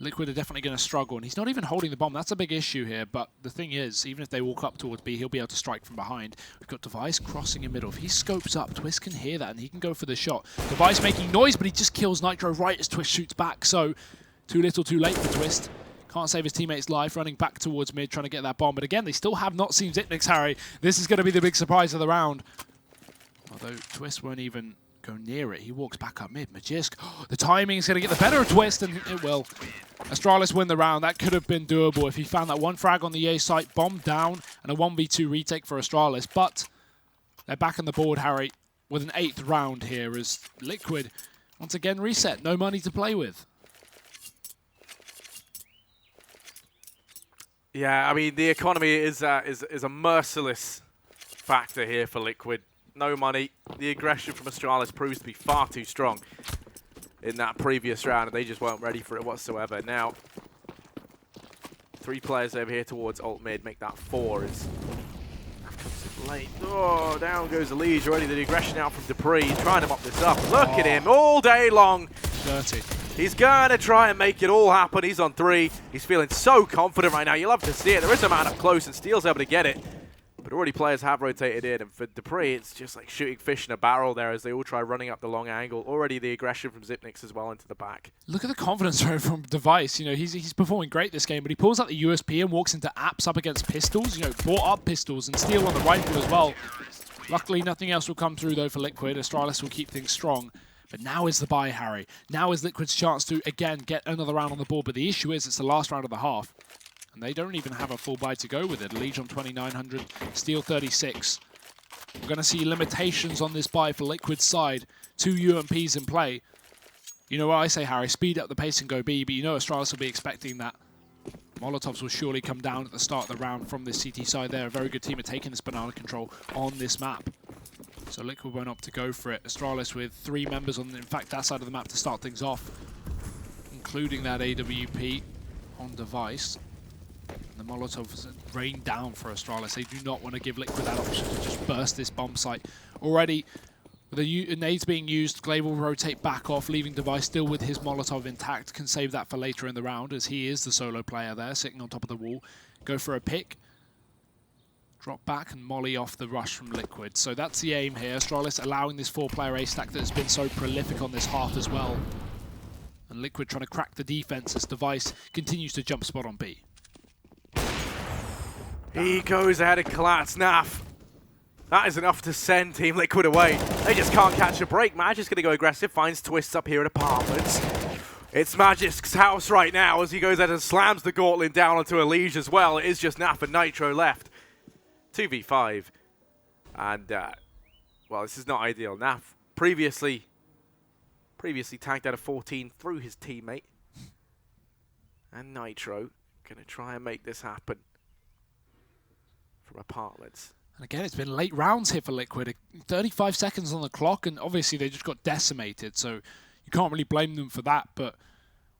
Liquid are definitely going to struggle, and he's not even holding the bomb. That's a big issue here, but the thing is, even if they walk up towards B, he'll be able to strike from behind. We've got Device crossing in middle. If he scopes up, Twist can hear that, and he can go for the shot. Device making noise, but he just kills Nitro right as Twist shoots back, so too little, too late for Twist. Can't save his teammate's life, running back towards mid, trying to get that bomb. But again, they still have not seen Xyp9x, Harry. This is going to be the big surprise of the round. Although Twist won't even go near it. He walks back up mid. Magisk, the timing is going to get the better of Twist, and it will. Astralis win the round. That could have been doable if he found that 1 frag on the A site, bomb down, and a 1v2 retake for Astralis. But they're back on the board, Harry, with an 8th round here as Liquid once again reset. No money to play with. Yeah, I mean, the economy is a merciless factor here for Liquid. No money. The aggression from Astralis proves to be far too strong in that previous round, and they just weren't ready for it whatsoever. Now, 3 players over here towards ult mid, make that 4 as that comes in late. Oh, down goes the Liege already. The aggression out from Dupree, trying to mop this up. Look at him all day long. Dirty. He's going to try and make it all happen. He's on 3. He's feeling so confident right now. You love to see it. There is a man up close, and Steel's able to get it. But already players have rotated in, and for Dupree, it's just like shooting fish in a barrel there as they all try running up the long angle. Already the aggression from Xyp9x as well into the back. Look at the confidence from Device. He's performing great this game, but he pulls out the USP and walks into apps up against pistols. Bought up pistols and Steel on the rifle as well. Luckily, nothing else will come through though for Liquid. Astralis will keep things strong. But now is the buy, Harry. Now is Liquid's chance to, again, get another round on the board. But the issue is it's the last round of the half. And they don't even have a full buy to go with it. Liege on 2,900, Steel 36. We're going to see limitations on this buy for Liquid's side. 2 UMPs in play. You know what I say, Harry? Speed up the pace and go B, but you know Astralis will be expecting that. Molotovs will surely come down at the start of the round from this CT side there. A very good team at taking this banana control on this map. So Liquid went up to go for it. Astralis with 3 members on, in fact, that side of the map to start things off, including that AWP on device. And the Molotovs rain down for Astralis. They do not want to give Liquid that option to just burst this bomb site. Already, with the nades being used, Glaive will rotate back off, leaving Device still with his Molotov intact. Can save that for later in the round, as he is the solo player there, sitting on top of the wall. Go for a pick. Drop back and molly off the rush from Liquid. So that's the aim here. Astralis allowing this 4-player A stack that has been so prolific on this half as well. And Liquid trying to crack the defense as Device continues to jump spot on B. He goes ahead and collapse Naf. That is enough to send Team Liquid away. They just can't catch a break. Magic's going to go aggressive, finds Twists up here at Apartments. It's Magic's house right now as he goes ahead and slams the Gauntlet down onto Elige as well. It is just Naf and Nitro left. 2v5. And, well, this is not ideal. Naf previously tagged out of 14 through his teammate. And Nitro going to try and make this happen from Apartments. And again, it's been late rounds here for Liquid. 35 seconds on the clock, and obviously they just got decimated, so you can't really blame them for that. But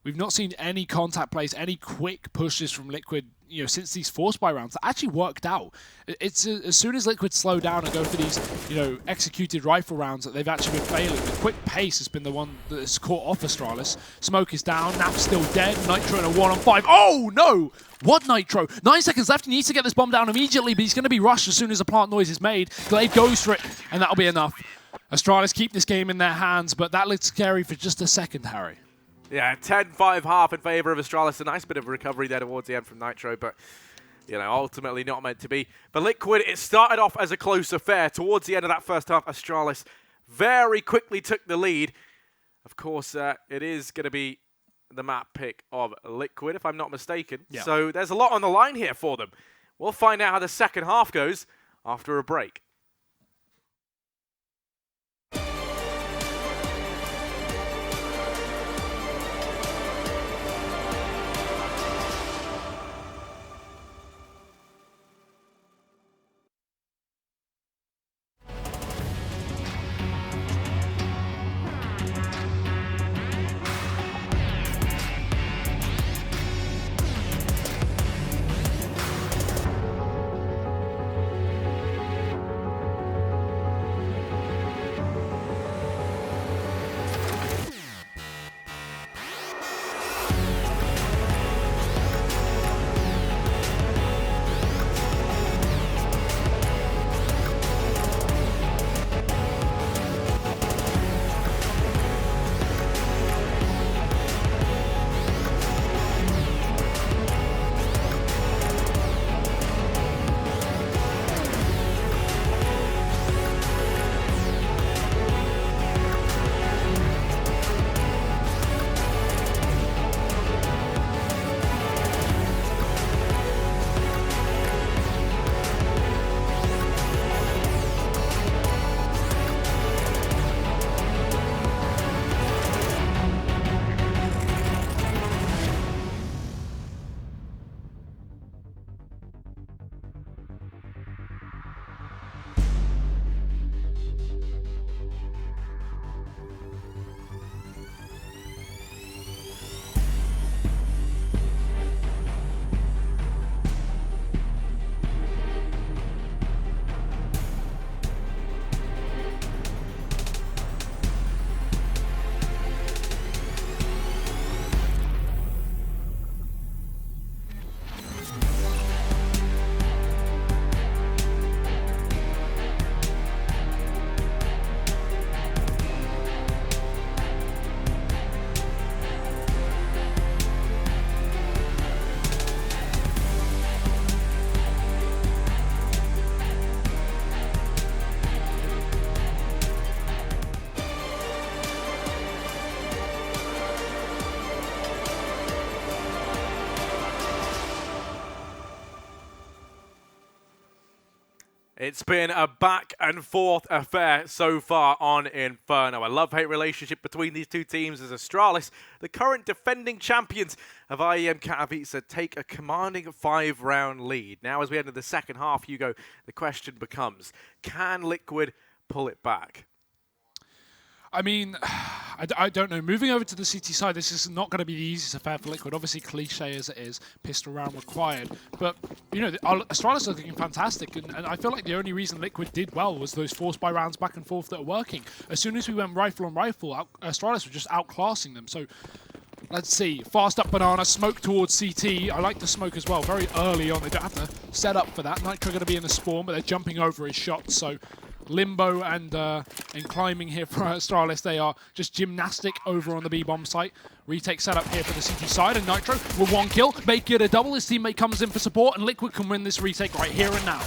we've not seen any contact plays, any quick pushes from Liquid, you know, since these force buy rounds. That actually worked out. It's as soon as Liquid slow down and go for these, you know, executed rifle rounds that they've actually been failing. The quick pace has been the one that has caught off Astralis. Smoke is down, Nap's still dead, Nitro in a 1-on-5. Oh no! What Nitro? 9 seconds left, he needs to get this bomb down immediately, but he's going to be rushed as soon as the plant noise is made. Glaive goes for it, and that'll be enough. Astralis keep this game in their hands, but that looks scary for just a second, Harry. Yeah, 10-5 half in favor of Astralis. A nice bit of recovery there towards the end from Nitro, but, you know, ultimately not meant to be. But Liquid, it started off as a close affair. Towards the end of that first half, Astralis very quickly took the lead. Of course, it is going to be the map pick of Liquid, if I'm not mistaken. Yeah. So there's a lot on the line here for them. We'll find out how the second half goes after a break. It's been a back and forth affair so far on Inferno. A love-hate relationship between these two teams as Astralis, the current defending champions of IEM Katowice, take a commanding 5-round lead. Now, as we enter the second half, Hugo, the question becomes, can Liquid pull it back? I mean, I don't know. Moving over to the CT side, this is not going to be the easiest affair for Liquid. Obviously, cliche as it is, pistol round required. But, you know, Astralis are looking fantastic. And I feel like the only reason Liquid did well was those force buy rounds back and forth that are working. As soon as we went rifle on rifle, Astralis were just outclassing them. So, let's see. Fast up Banana, smoke towards CT. I like the smoke as well, very early on. They don't have to set up for that. Nitro going to be in the spawn, but they're jumping over his shots. So, Limbo and climbing here for Astralis. They are just gymnastic over on the B-bomb site. Retake setup here for the CT side, and Nitro with 1 kill, make it a double. His teammate comes in for support, and Liquid can win this retake right here and now.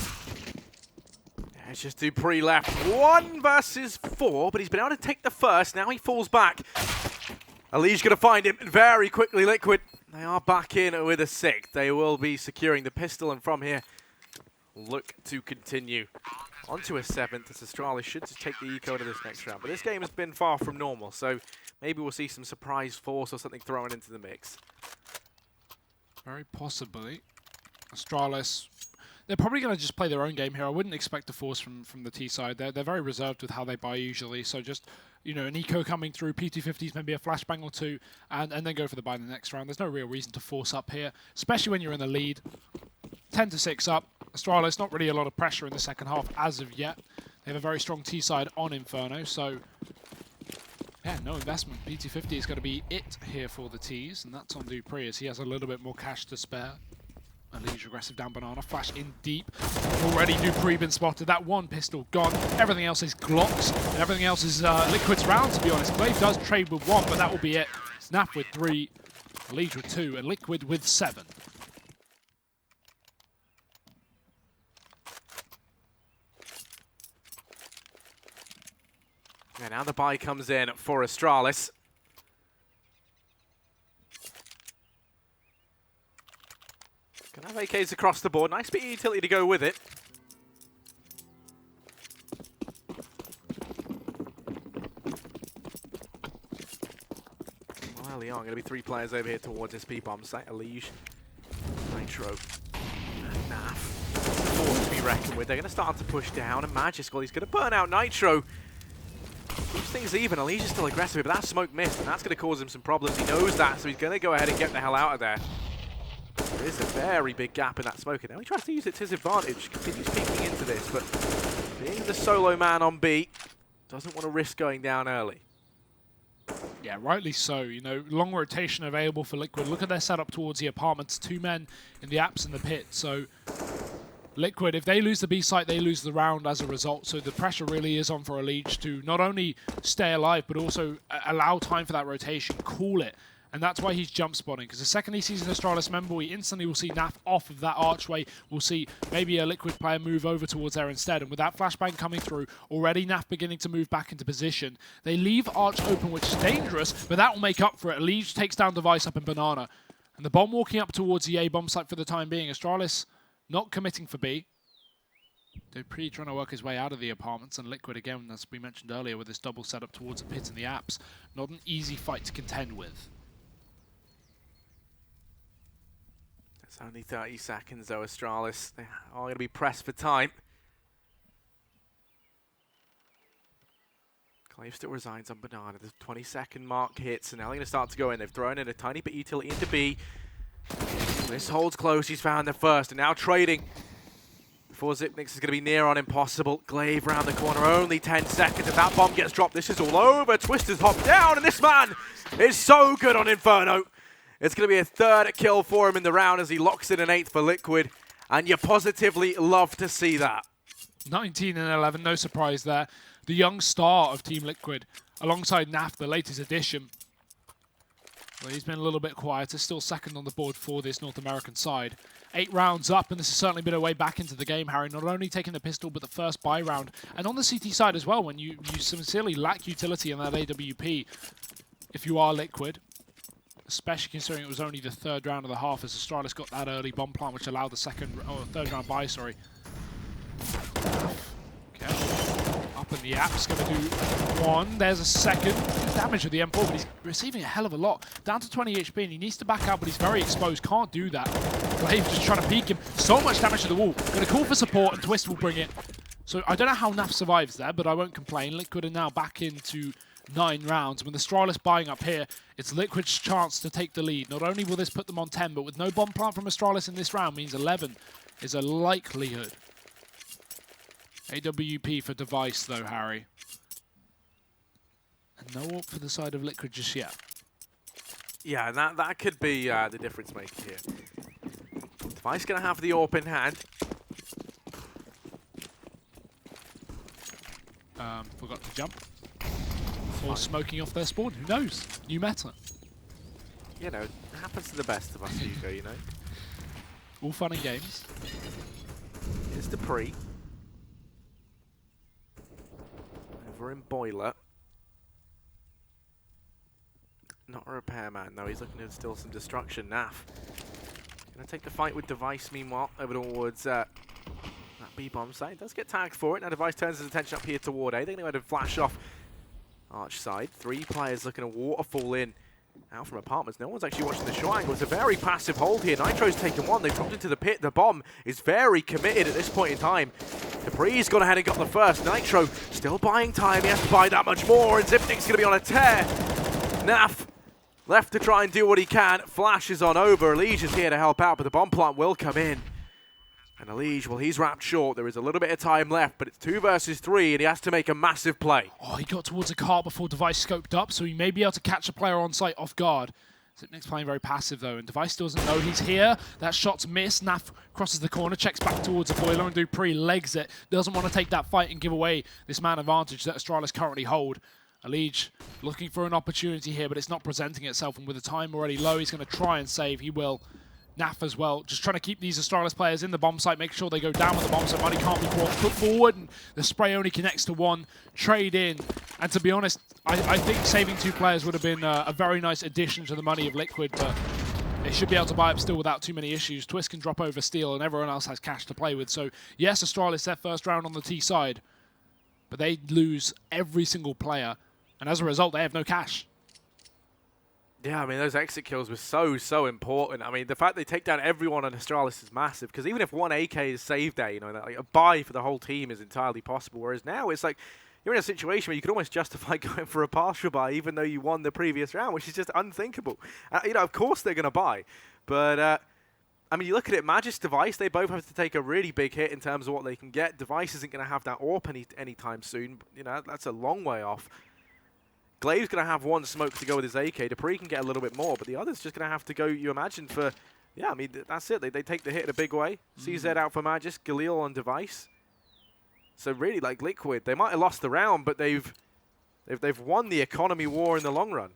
It's just Dupree left. 1 versus 4, but he's been able to take the first. Now he falls back. Ali's going to find him very quickly. Liquid, they are back in with a 6th. They will be securing the pistol, and from here, look to continue. Onto a 7th, as Astralis should just take the eco into this next round. But this game has been far from normal, so maybe we'll see some surprise force or something thrown into the mix. Very possibly. Astralis, they're probably going to just play their own game here. I wouldn't expect a force from the T side. They're very reserved with how they buy usually, so just, you know, an eco coming through, P250s, maybe a flashbang or 2, and then go for the buy in the next round. There's no real reason to force up here, especially when you're in the lead. 10-6 up. Astralis, not really a lot of pressure in the second half as of yet. They have a very strong T side on Inferno, so yeah, no investment. PT50 is going to be it here for the Ts, and that's on Dupree as he has a little bit more cash to spare. Ali's aggressive down Banana, flash in deep. Already Dupree been spotted. That 1 pistol gone. Everything else is Glocks, and everything else is Liquid's round, to be honest. Glaive does trade with 1, but that will be it. Snap with 3, Ali with 2, and Liquid with 7. And now the buy comes in for Astralis. Gonna have AKs across the board. Nice bit of utility to go with it. Well, early on, going to be 3 players over here towards this B-bomb site. Alige, Nitro, and Naf. 4 to be reckoned with. They're going to start to push down, and Magical, he's going to burn out Nitro. Keeps things even. Ali's still aggressive, but that smoke missed, and that's going to cause him some problems. He knows that, so he's going to go ahead and get the hell out of there. There is a very big gap in that smoke, and now he tries to use it to his advantage. Continues peeking into this, but being the solo man on B, doesn't want to risk going down early. Yeah, rightly so. You know, long rotation available for Liquid. Look at their setup towards the apartments. 2 men in the apps in the pit, so Liquid, if they lose the B site, they lose the round as a result. So the pressure really is on for Alige to not only stay alive, but also allow time for that rotation, cool it. And that's why he's jump spotting, because the second he sees an Astralis member, we instantly will see Naf off of that archway. We'll see maybe a Liquid player move over towards there instead. And with that flashbang coming through, already Naf beginning to move back into position. They leave arch open, which is dangerous, but that will make up for it. Alige takes down Device up in Banana. And the bomb walking up towards the A bomb site for the time being. Astralis not committing for B. Dupree trying to work his way out of the apartments, and Liquid again, as we mentioned earlier, with this double setup towards the pit and the apps. Not an easy fight to contend with. It's only 30 seconds though, Astralis. They are going to be pressed for time. Glaive still resigns on Banana. The 20-second mark hits, and now they're going to start to go in. They've thrown in a tiny bit of utility into B. This holds close. He's found the first, and now trading. Before Zipnix is going to be near on impossible. Glaive round the corner, only 10 seconds. If that bomb gets dropped, this is all over. Twister's hopped down, and this man is so good on Inferno. It's going to be a 3rd kill for him in the round as he locks in an 8th for Liquid, and you positively love to see that. 19 and 11, no surprise there. The young star of Team Liquid, alongside Naf, the latest addition. Well, he's been a little bit quieter, still 2nd on the board for this North American side. 8 rounds up, and this has certainly been a way back into the game, Harry. Not only taking the pistol, but the first buy round. And on the CT side as well, when you sincerely lack utility in that AWP, if you are Liquid, especially considering it was only the 3rd round of the half as Astralis got that early bomb plant, which allowed the 2nd or 3rd round buy, sorry. Okay. Up in the app's going to do one. There's a second. Damage with the M4, but he's receiving a hell of a lot. Down to 20 HP, and he needs to back out, but he's very exposed. Can't do that. Glaive just trying to peek him. So much damage to the wall. Going to call for support, and Twist will bring it. So I don't know how Naf survives there, but I won't complain. Liquid are now back into 9 rounds. With Astralis buying up here, it's Liquid's chance to take the lead. Not only will this put them on 10, but with no bomb plant from Astralis in this round, means 11 is a likelihood. AWP for Device, though, Harry. And no AWP for the side of Liquid just yet. Yeah, that could be the difference maker here. Device going to have the AWP in hand. Forgot to jump. Or smoking off their spawn. Who knows? New meta. You know, it happens to the best of us, Hugo, you know. All fun and games. Here's the pre. Over in Boiler. Not a repairman, though. He's looking to instill some destruction. Naf. Gonna take the fight with Device, meanwhile, over towards that B-bomb site. Does get tagged for it. Now Device turns his attention up here toward A. They're going to flash off Arch side. 3 players looking to waterfall in. Out from apartments. No one's actually watching the short angle. It's a very passive hold here. Nitro's taken one. They've dropped into the pit. The bomb is very committed at this point in time. Dupree's gone ahead and got the first. Nitro still buying time. He has to buy that much more. And Zipnik's going to be on a tear. Naf left to try and do what he can. Flash is on over. Elige is here to help out, but the bomb plant will come in. And Elige, well, he's wrapped short. There is a little bit of time left, but it's 2 versus 3, and he has to make a massive play. Oh, he got towards a car before Device scoped up, so he may be able to catch a player on site off guard. Zipnik's playing very passive, though, and Device still doesn't know he's here. That shot's missed. Naf crosses the corner, checks back towards the boiler, and Dupree legs it. Doesn't want to take that fight and give away this man advantage that Astralis currently hold. Elige looking for an opportunity here, but it's not presenting itself, and with the time already low, he's going to try and save. He will. Naf as well, just trying to keep these Astralis players in the bomb site, make sure they go down with the bomb so money can't be put forward, and the spray only connects to 1. Trade in, and to be honest, I think saving 2 players would have been a very nice addition to the money of Liquid, but they should be able to buy up still without too many issues. Twist can drop over Steel, and everyone else has cash to play with, so yes, Astralis their first round on the T side, but they lose every single player, and as a result, they have no cash. Yeah, I mean, those exit kills were so important. I mean, the fact they take down everyone on Astralis is massive, because even if 1 AK is saved there, you know, like a buy for the whole team is entirely possible, whereas now it's like you're in a situation where you could almost justify going for a partial buy even though you won the previous round, which is just unthinkable. You know, of course they're going to buy, but I mean, you look at it, Magis, Device, they both have to take a really big hit in terms of what they can get. Device isn't going to have that AWP anytime soon. You know, that's a long way off. Glaive's going to have 1 smoke to go with his AK. Dupree can get a little bit more, but the other's just going to have to go, you imagine, for... Yeah, I mean, that's it. They take the hit in a big way. CZ out for Magis, Galil on Device. So really, like Liquid, they might have lost the round, but they've won the economy war in the long run.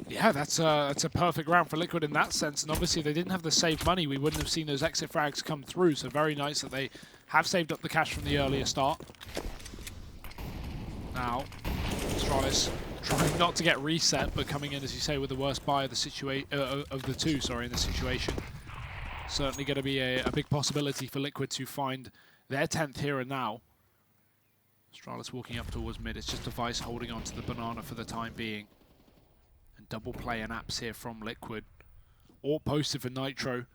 Yeah, that's a perfect round for Liquid in that sense, and obviously they didn't have the saved money. We wouldn't have seen those exit frags come through, so very nice that they have saved up the cash from the earlier start. Now, Astralis trying not to get reset, but coming in, as you say, with the worst buy of the of the 2, sorry, in the situation. Certainly going to be a big possibility for Liquid to find their 10th here and now. Astralis walking up towards mid. It's just Device holding on to the banana for the time being. And double play and apps here from Liquid. All posted for Nitro.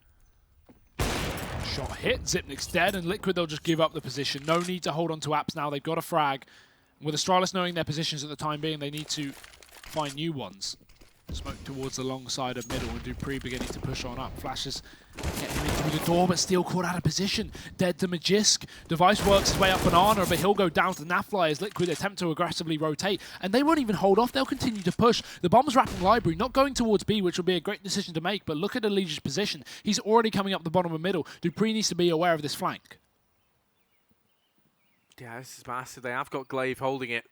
Shot hit, Zipnik's dead, and Liquid, they'll just give up the position. No need to hold on to apps now. They've got a frag. With Astralis knowing their positions at the time being, they need to find new ones. Smoke towards the long side of middle, and Dupree beginning to push on up. Flashes get him in through the door, but Steel caught out of position. Dead to Magisk. Device works his way up Banana, but he'll go down to Nafly as Liquid attempt to aggressively rotate. And they won't even hold off, they'll continue to push. The bomb's wrapping Library, not going towards B, which will be a great decision to make, but look at Elige's position. He's already coming up the bottom of middle. Dupree needs to be aware of this flank. Yeah, this is massive. They have got Glaive holding it.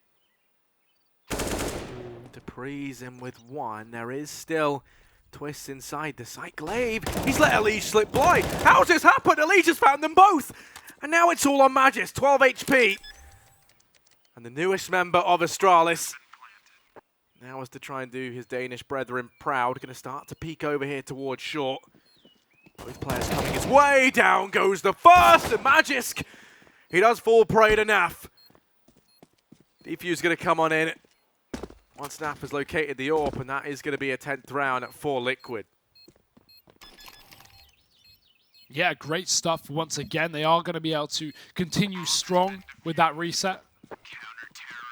Dupree's in with 1. There is still Twists inside the site. Glaive, he's let Elige slip by. How's this happened? Elige has found them both. And now it's all on Magis, 12 HP. And the newest member of Astralis now has to try and do his Danish brethren proud. Going to start to peek over here towards short. Both players coming his way. Down goes the first, and Magisk He does fall prey to Naf. Defuse going to come on in once Naf has located the AWP, and that is going to be a 10th round for Liquid. Yeah, great stuff once again. They are going to be able to continue strong with that reset.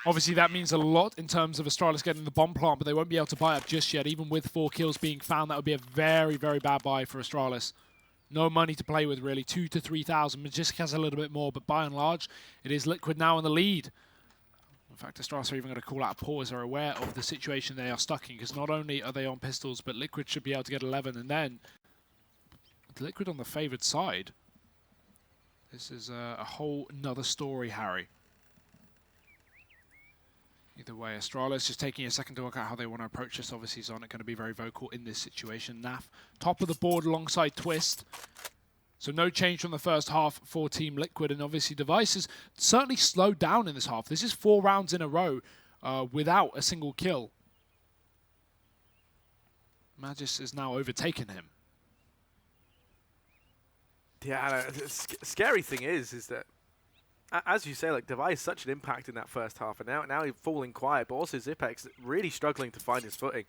Obviously, that means a lot in terms of Astralis getting the bomb plant, but they won't be able to buy up just yet. Even with 4 kills being found, that would be a very, very bad buy for Astralis. No money to play with, really. 2,000 to 3,000. Magistic has a little bit more, but by and large, it is Liquid now in the lead. In fact, Astralis are even going to call out a pause. They're aware of the situation they are stuck in, because not only are they on pistols, but Liquid should be able to get 11, and then Liquid on the favoured side. This is a whole nother story, Harry. Either way, Astralis just taking a second to work out how they want to approach this. Obviously, Zonic going to be very vocal in this situation. Naf, top of the board alongside Twist. So no change from the first half for Team Liquid. And obviously, Device has certainly slowed down in this half. This is 4 rounds in a row without a single kill. Magis has now overtaken him. Yeah, the scary thing is that, as you say, like, Device such an impact in that first half, and now he's falling quiet, but also Zipex really struggling to find his footing.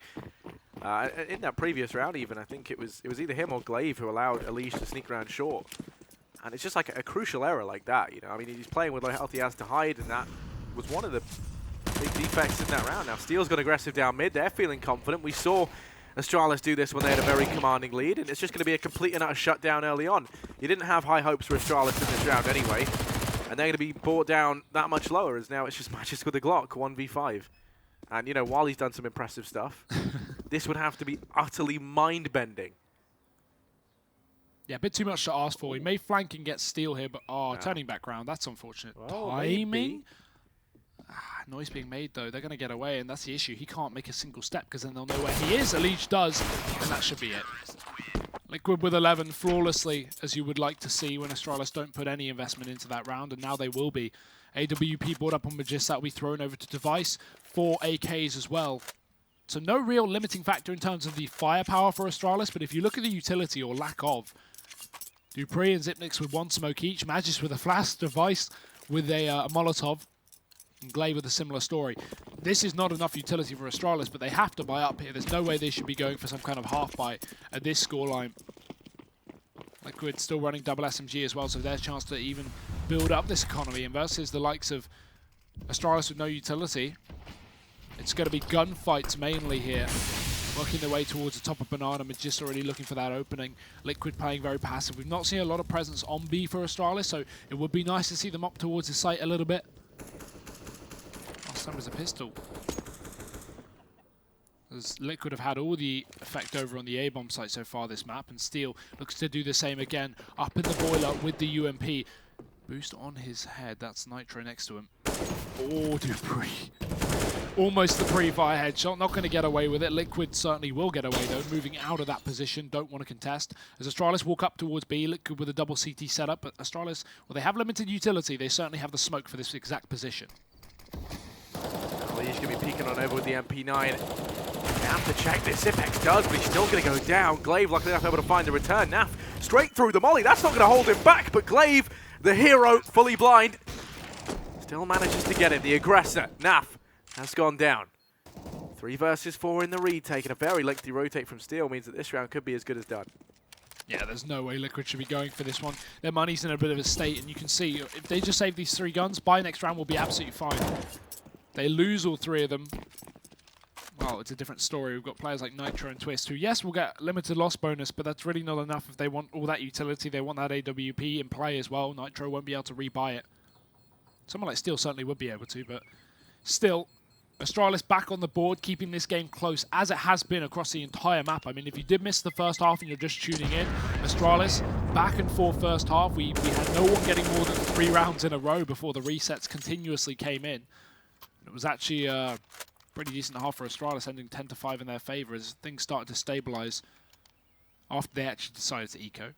In that previous round even, I think it was either him or Glaive who allowed Elish to sneak around short. And it's just like a crucial error like that, you know. I mean, he's playing with low health, he has to hide, and that was one of the big defects in that round. Now, Steel's got aggressive down mid, they're feeling confident. We saw Astralis do this when they had a very commanding lead, and it's just going to be a complete and utter shutdown early on. You didn't have high hopes for Astralis in this round anyway, and they're going to be brought down that much lower, as now it's just Magis with a Glock, 1v5. And, you know, while he's done some impressive stuff, this would have to be utterly mind-bending. Yeah, a bit too much to ask for. He may flank and get Steel here, but turning back round, that's unfortunate. Well, timing? maybe. Noise being made, though. They're going to get away, and that's the issue. He can't make a single step, because then they'll know where he is. Elish does, and that should be it. Liquid with 11 flawlessly, as you would like to see when Astralis don't put any investment into that round, and now they will be. AWP brought up on Magis, that will be thrown over to Device. 4 AKs as well. So no real limiting factor in terms of the firepower for Astralis, but if you look at the utility or lack of, Dupree and Zipnix with 1 smoke each, Magis with a flash, Device with a Molotov, and Glaive with a similar story. This is not enough utility for Astralis, but they have to buy up here. There's no way they should be going for some kind of half buy at this scoreline. Liquid still running double SMG as well, so their chance to even build up this economy. And versus the likes of Astralis with no utility, it's going to be gunfights mainly here. Working their way towards the top of Banana, Magis already looking for that opening. Liquid playing very passive. We've not seen a lot of presence on B for Astralis, so it would be nice to see them up towards the site a little bit. Last time was a pistol. As Liquid have had all the effect over on the A-bomb site so far this map, and Steel looks to do the same again. Up in the boiler with the UMP. Boost on his head, that's Nitro next to him. Oh, Dupree. Almost the pre-fire headshot, not going to get away with it. Liquid certainly will get away though, moving out of that position, don't want to contest. As Astralis walk up towards B, Liquid with a double CT setup, but Astralis, well, they have limited utility, they certainly have the smoke for this exact position. Well, he's going to be peeking on over with the MP9. They have to check this. Zipex does, but he's still going to go down. Glaive luckily enough able to find a return. Naf straight through the molly. That's not going to hold him back, but Glaive, the hero, fully blind, still manages to get him. The aggressor, Naf, has gone down. 3 versus 4 in the retake, and a very lengthy rotate from Steel means that this round could be as good as done. Yeah, there's no way Liquid should be going for this one. Their money's in a bit of a state, and you can see if they just save these 3 guns, by next round will be absolutely fine. They lose all 3 of them. Well, it's a different story. We've got players like Nitro and Twist, who, yes, will get limited loss bonus, but that's really not enough if they want all that utility. They want that AWP in play as well. Nitro won't be able to rebuy it. Someone like Steel certainly would be able to, but still, Astralis back on the board, keeping this game close as it has been across the entire map. I mean, if you did miss the first half and you're just tuning in, Astralis back and forth first half. We had no one getting more than 3 rounds in a row before the resets continuously came in. It was actually a pretty decent half for Astralis, ending 10-5 in their favour as things started to stabilise after they actually decided to eco.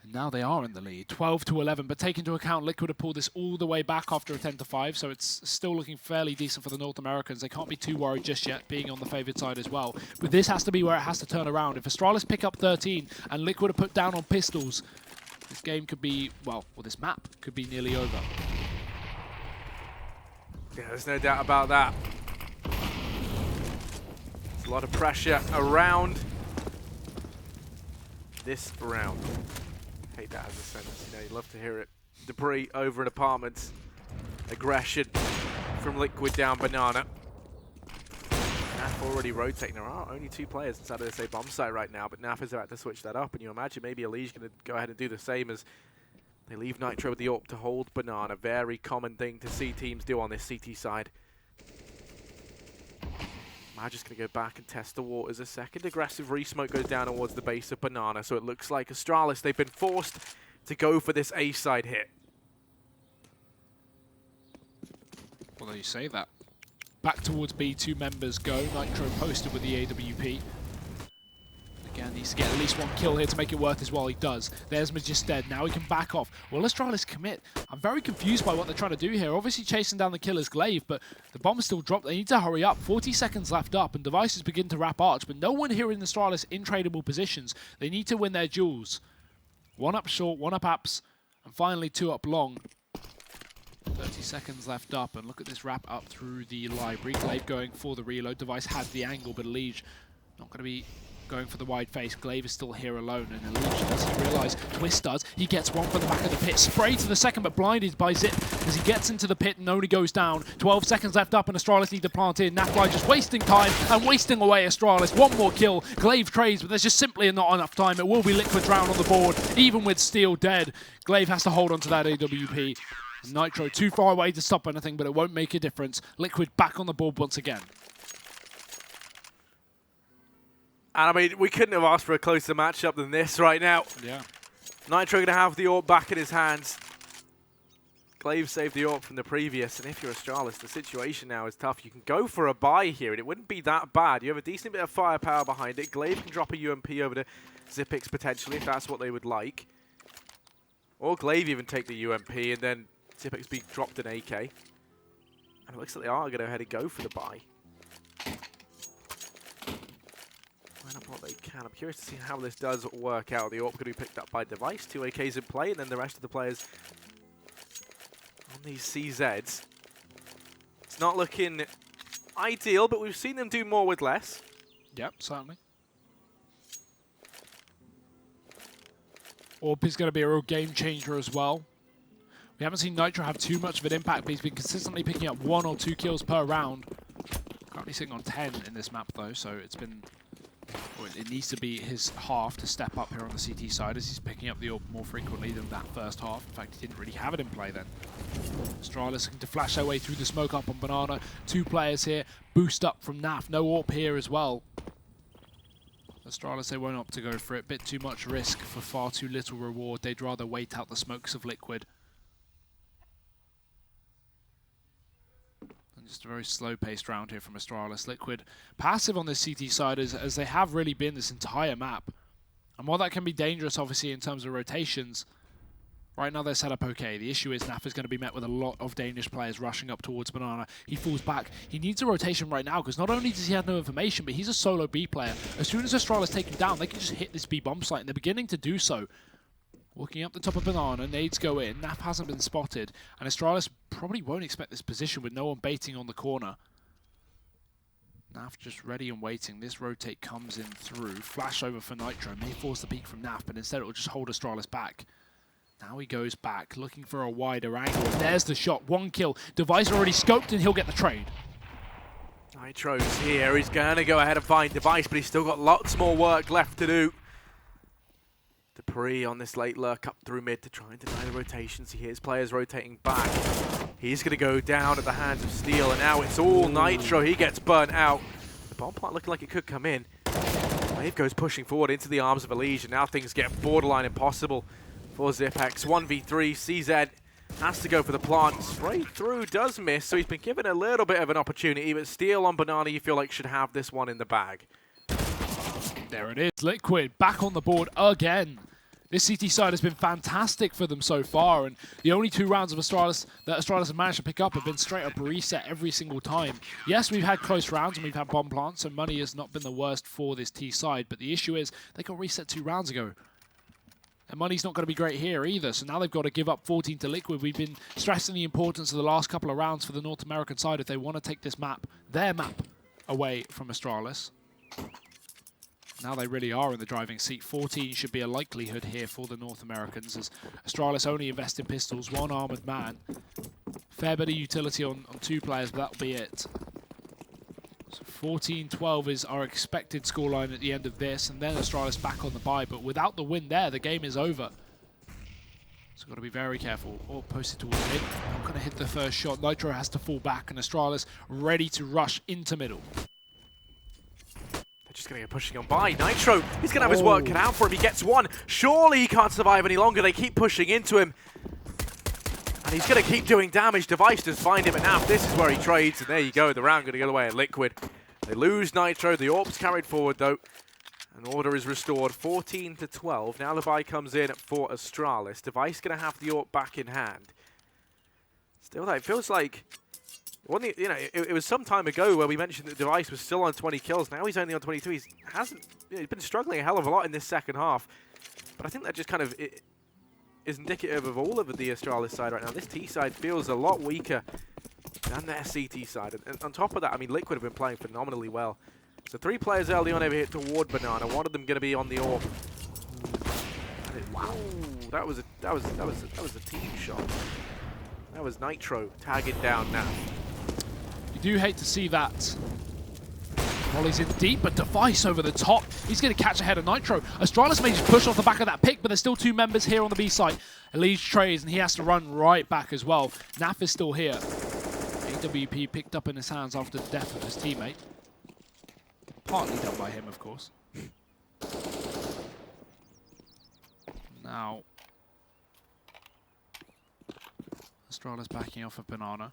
And now they are in the lead, 12-11, but take into account Liquid have pulled this all the way back after a 10-5, so it's still looking fairly decent for the North Americans. They can't be too worried just yet, being on the favoured side as well. But this has to be where it has to turn around. If Astralis pick up 13 and Liquid are put down on pistols, This game could be, well, or this map could be nearly over. Yeah, there's no doubt about that. There's a lot of pressure around this round. Hate that as a sentence, you know, you love to hear it. Debris over in apartments. Aggression from Liquid down Banana. Naf already rotating. There are only 2 players inside of this A bomb site right now, but Naf is about to switch that up, and you imagine maybe Eli's going to go ahead and do the same as they leave Nitro with the AWP to hold Banana. Very common thing to see teams do on this CT side. Magic's going to go back and test the waters. A second aggressive re-smoke goes down towards the base of Banana, so it looks like Astralis, they've been forced to go for this A side hit. Well, you say that. Back towards B, 2 members go. Nitro posted with the AWP. Again, needs to get at least 1 kill here to make it worth his while. He does. There's Magist dead. Now he can back off. Will Astralis commit? I'm very confused by what they're trying to do here. Obviously chasing down the killer's glaive, but the bomb's still dropped. They need to hurry up. 40 seconds left up, and devices begin to wrap arch, but no one here in Astralis in tradable positions. They need to win their duels. 1 up short, 1 up apps, and finally 2 up long. 30 seconds left up, and look at this wrap up through the library. Glaive going for the reload. Device has the angle, but Elige not going to be going for the wide face. Glaive is still here alone, and Elige doesn't realise. Twist does. He gets 1 from the back of the pit. Spray to the second, but blinded by Zip as he gets into the pit and only goes down. 12 seconds left up, and Astralis need to plant in. Nafly just wasting time and wasting away Astralis. 1 more kill. Glaive trades, but there's just simply not enough time. It will be Liquid round on the board, even with Steel dead. Glaive has to hold on to that AWP. Nitro too far away to stop anything, but it won't make a difference. Liquid back on the board once again. And I mean, we couldn't have asked for a closer matchup than this right now. Yeah. Nitro going to have the AWP back in his hands. Glaive saved the AWP from the previous, and if you're Astralis, the situation now is tough. You can go for a buy here, and it wouldn't be that bad. You have a decent bit of firepower behind it. Glaive can drop a UMP over to Zipix potentially, if that's what they would like. Or Glaive even take the UMP, and then Zipix be dropped an AK. And it looks like they are going to go ahead and go for the buy. Line up what they can. I'm curious to see how this does work out. The AWP going to be picked up by Device. 2 AKs in play, and then the rest of the players on these CZs. It's not looking ideal, but we've seen them do more with less. Yep, certainly. AWP is going to be a real game changer as well. We haven't seen Nitro have too much of an impact, but he's been consistently picking up 1 or 2 kills per round. Currently sitting on 10 in this map though, so it's been... Well, it needs to be his half to step up here on the CT side as he's picking up the AWP more frequently than that first half. In fact, he didn't really have it in play then. Astralis looking to flash their way through the smoke up on Banana. 2 players here. Boost up from Naf. No AWP here as well. Astralis, they won't opt to go for it. Bit too much risk for far too little reward. They'd rather wait out the smokes of Liquid. And just a very slow-paced round here from Astralis. Liquid passive on this CT side as they have really been this entire map. And while that can be dangerous, obviously, in terms of rotations, right now they're set up okay. The issue is Naf is going to be met with a lot of Danish players rushing up towards Banana. He falls back. He needs a rotation right now because not only does he have no information, but he's a solo B player. As soon as Astralis take him down, they can just hit this B bomb site, and they're beginning to do so. Walking up the top of Banana, nades go in. Naf hasn't been spotted, and Astralis probably won't expect this position with no one baiting on the corner. Naf just ready and waiting. This rotate comes in through. Flash over for Nitro. May force the peek from Naf, but instead it will just hold Astralis back. Now he goes back, looking for a wider angle. There's the shot. 1 kill. Device already scoped, and he'll get the trade. Nitro's here. He's going to go ahead and find Device, but he's still got lots more work left to do. Dupree on this late lurk up through mid to try and deny the rotations. He hears players rotating back. He's going to go down at the hands of Steel, and now it's all Nitro. He gets burnt out. The bomb plant looking like it could come in. Wave goes pushing forward into the arms of Elige, and now things get borderline impossible for Zipex. 1v3, CZ has to go for the plant. Straight through, does miss, so he's been given a little bit of an opportunity, but Steel on Banana, you feel like should have this one in the bag. There it is. Liquid back on the board again. This CT side has been fantastic for them so far, and the only 2 rounds of Astralis that Astralis have managed to pick up have been straight up reset every single time. Yes, we've had close rounds and we've had bomb plants, so money has not been the worst for this T side, but the issue is they got reset 2 rounds ago. their money's not going to be great here either. So now they've got to give up 14 to Liquid. We've been stressing the importance of the last couple of rounds for the North American side if they want to take this map, their map, away from Astralis. Now they really are in the driving seat. 14 should be a likelihood here for the North Americans, as Astralis only invest in pistols, one armored man. Fair bit of utility on 2 players, but that'll be it. So 14-12 is our expected scoreline at the end of this, and then Astralis back on the bye. But without the win there, the game is over. So got to be very careful. Oh, posted towards mid. Not going to hit the first shot. Nitro has to fall back, and Astralis ready to rush into middle. They're just going to get pushing on by. Nitro, he's going to have his work cut out for him. He gets one. Surely he can't survive any longer. They keep pushing into him. And he's going to keep doing damage. Device does find him, and now this is where he trades. And there you go, the round going to go the way of Liquid. They lose Nitro. The AWP's carried forward, though. And order is restored, 14-12. Now the buy comes in for Astralis. Device going to have the AWP back in hand. Still, though, it feels like... it was some time ago where we mentioned that Device was still on 20 kills. Now he's only on 22. He's been struggling a hell of a lot in this second half. But I think that just kind of... is indicative of all of the Astralis side right now. This T side feels a lot weaker than their CT side. And on top of that, I mean, Liquid have been playing phenomenally well. So 3 players early on over here toward Banana. One of them going to be on the AWP. Wow, that was a team shot. That was Nitro tagging down now. You do hate to see that. Molly's in deep, but Device over the top. He's going to catch ahead of Nitro. Astralis may just push off the back of that pick, but there's still 2 members here on the B side. Elise trades, and he has to run right back as well. Naf is still here. AWP picked up in his hands after the death of his teammate. Partly done by him, of course. Now, Astralis backing off of Banana.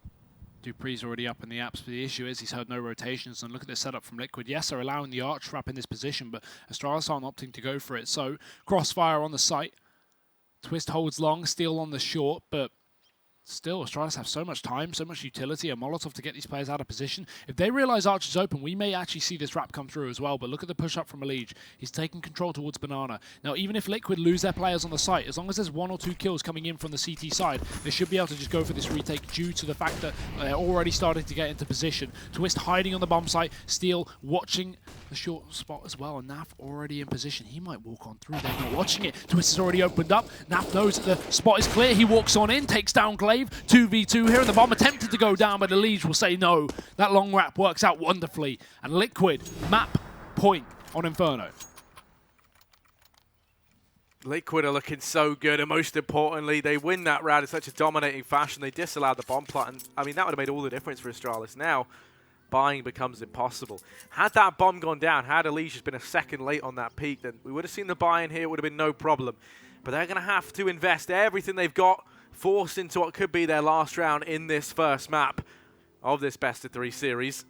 Dupree's already up in the apps, but the issue is he's heard no rotations, and look at this setup from Liquid. Yes, they're allowing the arch trap in this position, but Astralis aren't opting to go for it. So, crossfire on the site. Twist holds long, Steel on the short, but still, Astralis have so much time, so much utility, and Molotov to get these players out of position. If they realize Arch is open, we may actually see this wrap come through as well, but look at the push-up from Elige. He's taking control towards Banana. Now, even if Liquid lose their players on the site, as long as there's 1 or 2 kills coming in from the CT side, they should be able to just go for this retake due to the fact that they're already starting to get into position. Twist hiding on the bomb site, Steel watching the short spot as well, and Naf already in position. He might walk on through, they're not watching it. Twist has already opened up. Naf knows that the spot is clear. He walks on in, takes down Glaive, 2v2 here, and the bomb attempted to go down, but Elige will say no. That long wrap works out wonderfully, and Liquid map point on Inferno. Liquid are looking so good, and most importantly, they win that round in such a dominating fashion. They disallowed the bomb plot, and I mean, that would have made all the difference for Astralis. Now, buying becomes impossible. Had that bomb gone down, had Elige just been a second late on that peak, then we would have seen the buy in here, it would have been no problem. But they're going to have to invest everything they've got, forced into what could be their last round in this first map of this best-of-3 series.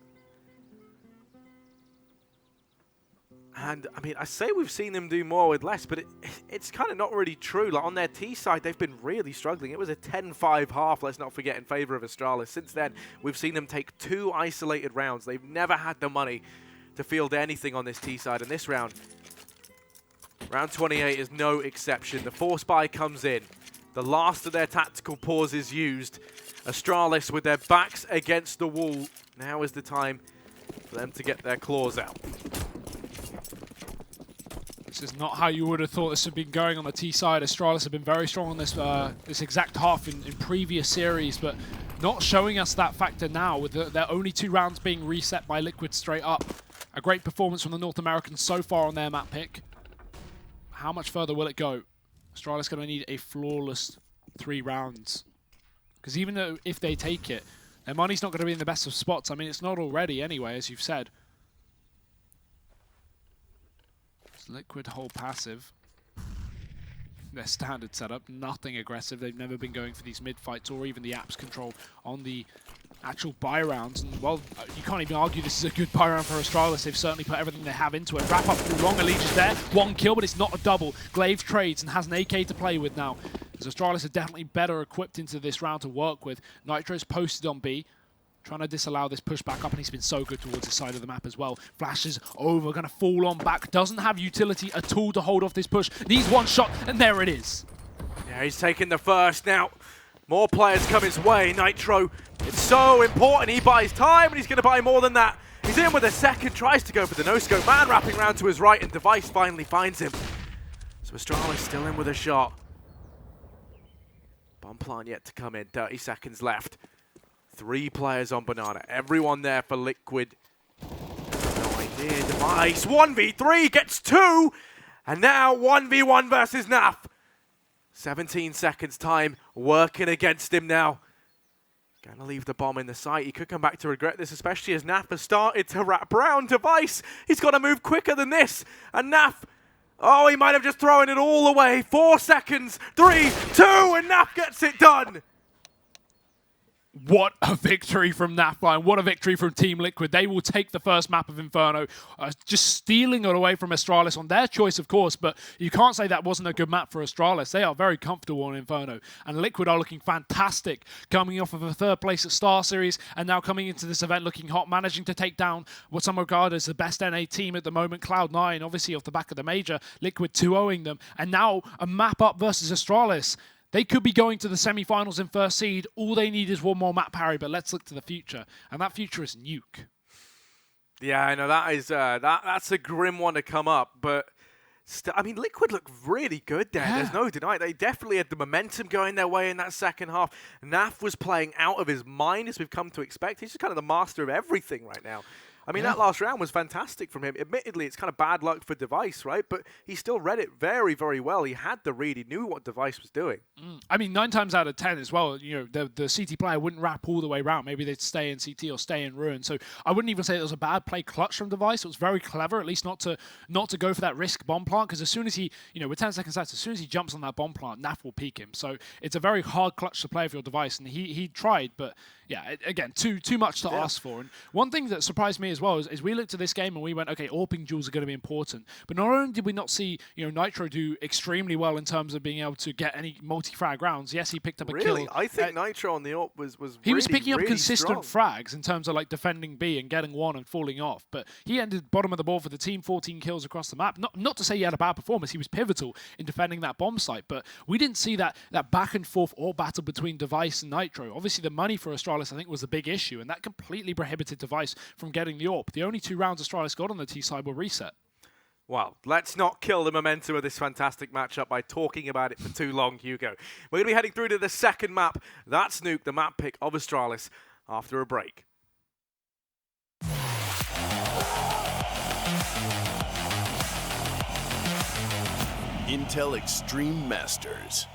And, I mean, I say we've seen them do more with less, but it's kind of not really true. Like, on their T side, they've been really struggling. It was a 10-5 half, let's not forget, in favor of Astralis. Since then, we've seen them take 2 isolated rounds. They've never had the money to field anything on this T side. And this round, round 28 is no exception. The force buy comes in. The last of their tactical pause is used. Astralis with their backs against the wall. Now is the time for them to get their claws out. This is not how you would have thought this had been going on the T side. Astralis have been very strong on this this exact half in previous series, but not showing us that factor now with their only 2 rounds being reset by Liquid straight up. A great performance from the North Americans so far on their map pick. How much further will it go? Astralis going to need a flawless 3 rounds. Because even though if they take it, their money's not going to be in the best of spots. I mean, it's not already anyway, as you've said. Liquid hold passive. Their standard setup, nothing aggressive. They've never been going for these mid-fights or even the apps control on the actual buy rounds. And, well, you can't even argue this is a good buy round for Astralis. They've certainly put everything they have into it. Wrap up through long. Elige is there. 1 kill, but it's not a double. Glaive trades and has an AK to play with now. As Astralis are definitely better equipped into this round to work with. Nitro's posted on B. trying to disallow this push back up, and he's been so good towards his side of the map as well. Flashes over, going to fall on back, doesn't have utility at all to hold off this push. Needs one shot, and there it is. Yeah, he's taking the first now. More players come his way. Nitro, it's so important. He buys time, and he's going to buy more than that. He's in with a second, tries to go for the no-scope. Man wrapping around to his right, and Device finally finds him. So Astralis still in with a shot. Bomb plant yet to come in. 30 seconds left. 3 players on Banana. Everyone there for Liquid. No idea. Device 1v3 gets 2. And now 1v1 versus Naf. 17 seconds time working against him now. Gonna leave the bomb in the site. He could come back to regret this, especially as Naf has started to wrap around Device. He's got to move quicker than this. And Naf, oh, he might have just thrown it all away. 4 seconds, 3, 2, and Naf gets it done. What a victory from Nafline. What a victory from Team Liquid. They will take the first map of Inferno, just stealing it away from Astralis on their choice, of course, but you can't say that wasn't a good map for Astralis. They are very comfortable on Inferno, and Liquid are looking fantastic, coming off of a 3rd place at Star Series, and now coming into this event looking hot, managing to take down what some regard as the best NA team at the moment, Cloud9, obviously off the back of the major, Liquid 2-0ing them, and now a map up versus Astralis. They could be going to the semi-finals in 1st seed. All they need is one more map parry, but let's look to the future. And that future is Nuke. Yeah, I know that is that's a grim one to come up, but I mean, Liquid looked really good there. Yeah. There's no denying. They definitely had the momentum going their way in that second half. Naf was playing out of his mind, as we've come to expect. He's just kind of the master of everything right now. I mean, that last round was fantastic from him. Admittedly, it's kind of bad luck for Device, right? But he still read it very, very well. He had the read. He knew what Device was doing. I mean, 9 times out of 10 as well, you know, the CT player wouldn't wrap all the way around. Maybe they'd stay in CT or stay in Ruin. So I wouldn't even say it was a bad play clutch from Device. It was very clever, at least not to go for that risk bomb plant, because as soon as he, you know, with 10 seconds left, as soon as he jumps on that bomb plant, Naf will peek him. So it's a very hard clutch to play for your Device, and he tried, but yeah, again, too much to ask for. And one thing that surprised me as well is we looked at this game and we went, okay, AWPing duels are going to be important. But not only did we not see, you know, Nitro do extremely well in terms of being able to get any multi-frag rounds. Yes, he picked up a kill. Really? I think Nitro on the AWP was he really, was picking up really consistent strong frags in terms of like defending B and getting one and falling off. But he ended bottom of the board for the team, 14 kills across the map. Not to say he had a bad performance. He was pivotal in defending that bomb site. But we didn't see that back and forth AWP battle between Device and Nitro. Obviously, the money for Astralis, I think, was the big issue, and that completely prohibited Device from getting the AWP. The only 2 rounds Astralis got on the T side were reset. Well, let's not kill the momentum of this fantastic matchup by talking about it for too long, Hugo. We're going to be heading through to the second map. That's Nuke, the map pick of Astralis, after a break. Intel Extreme Masters.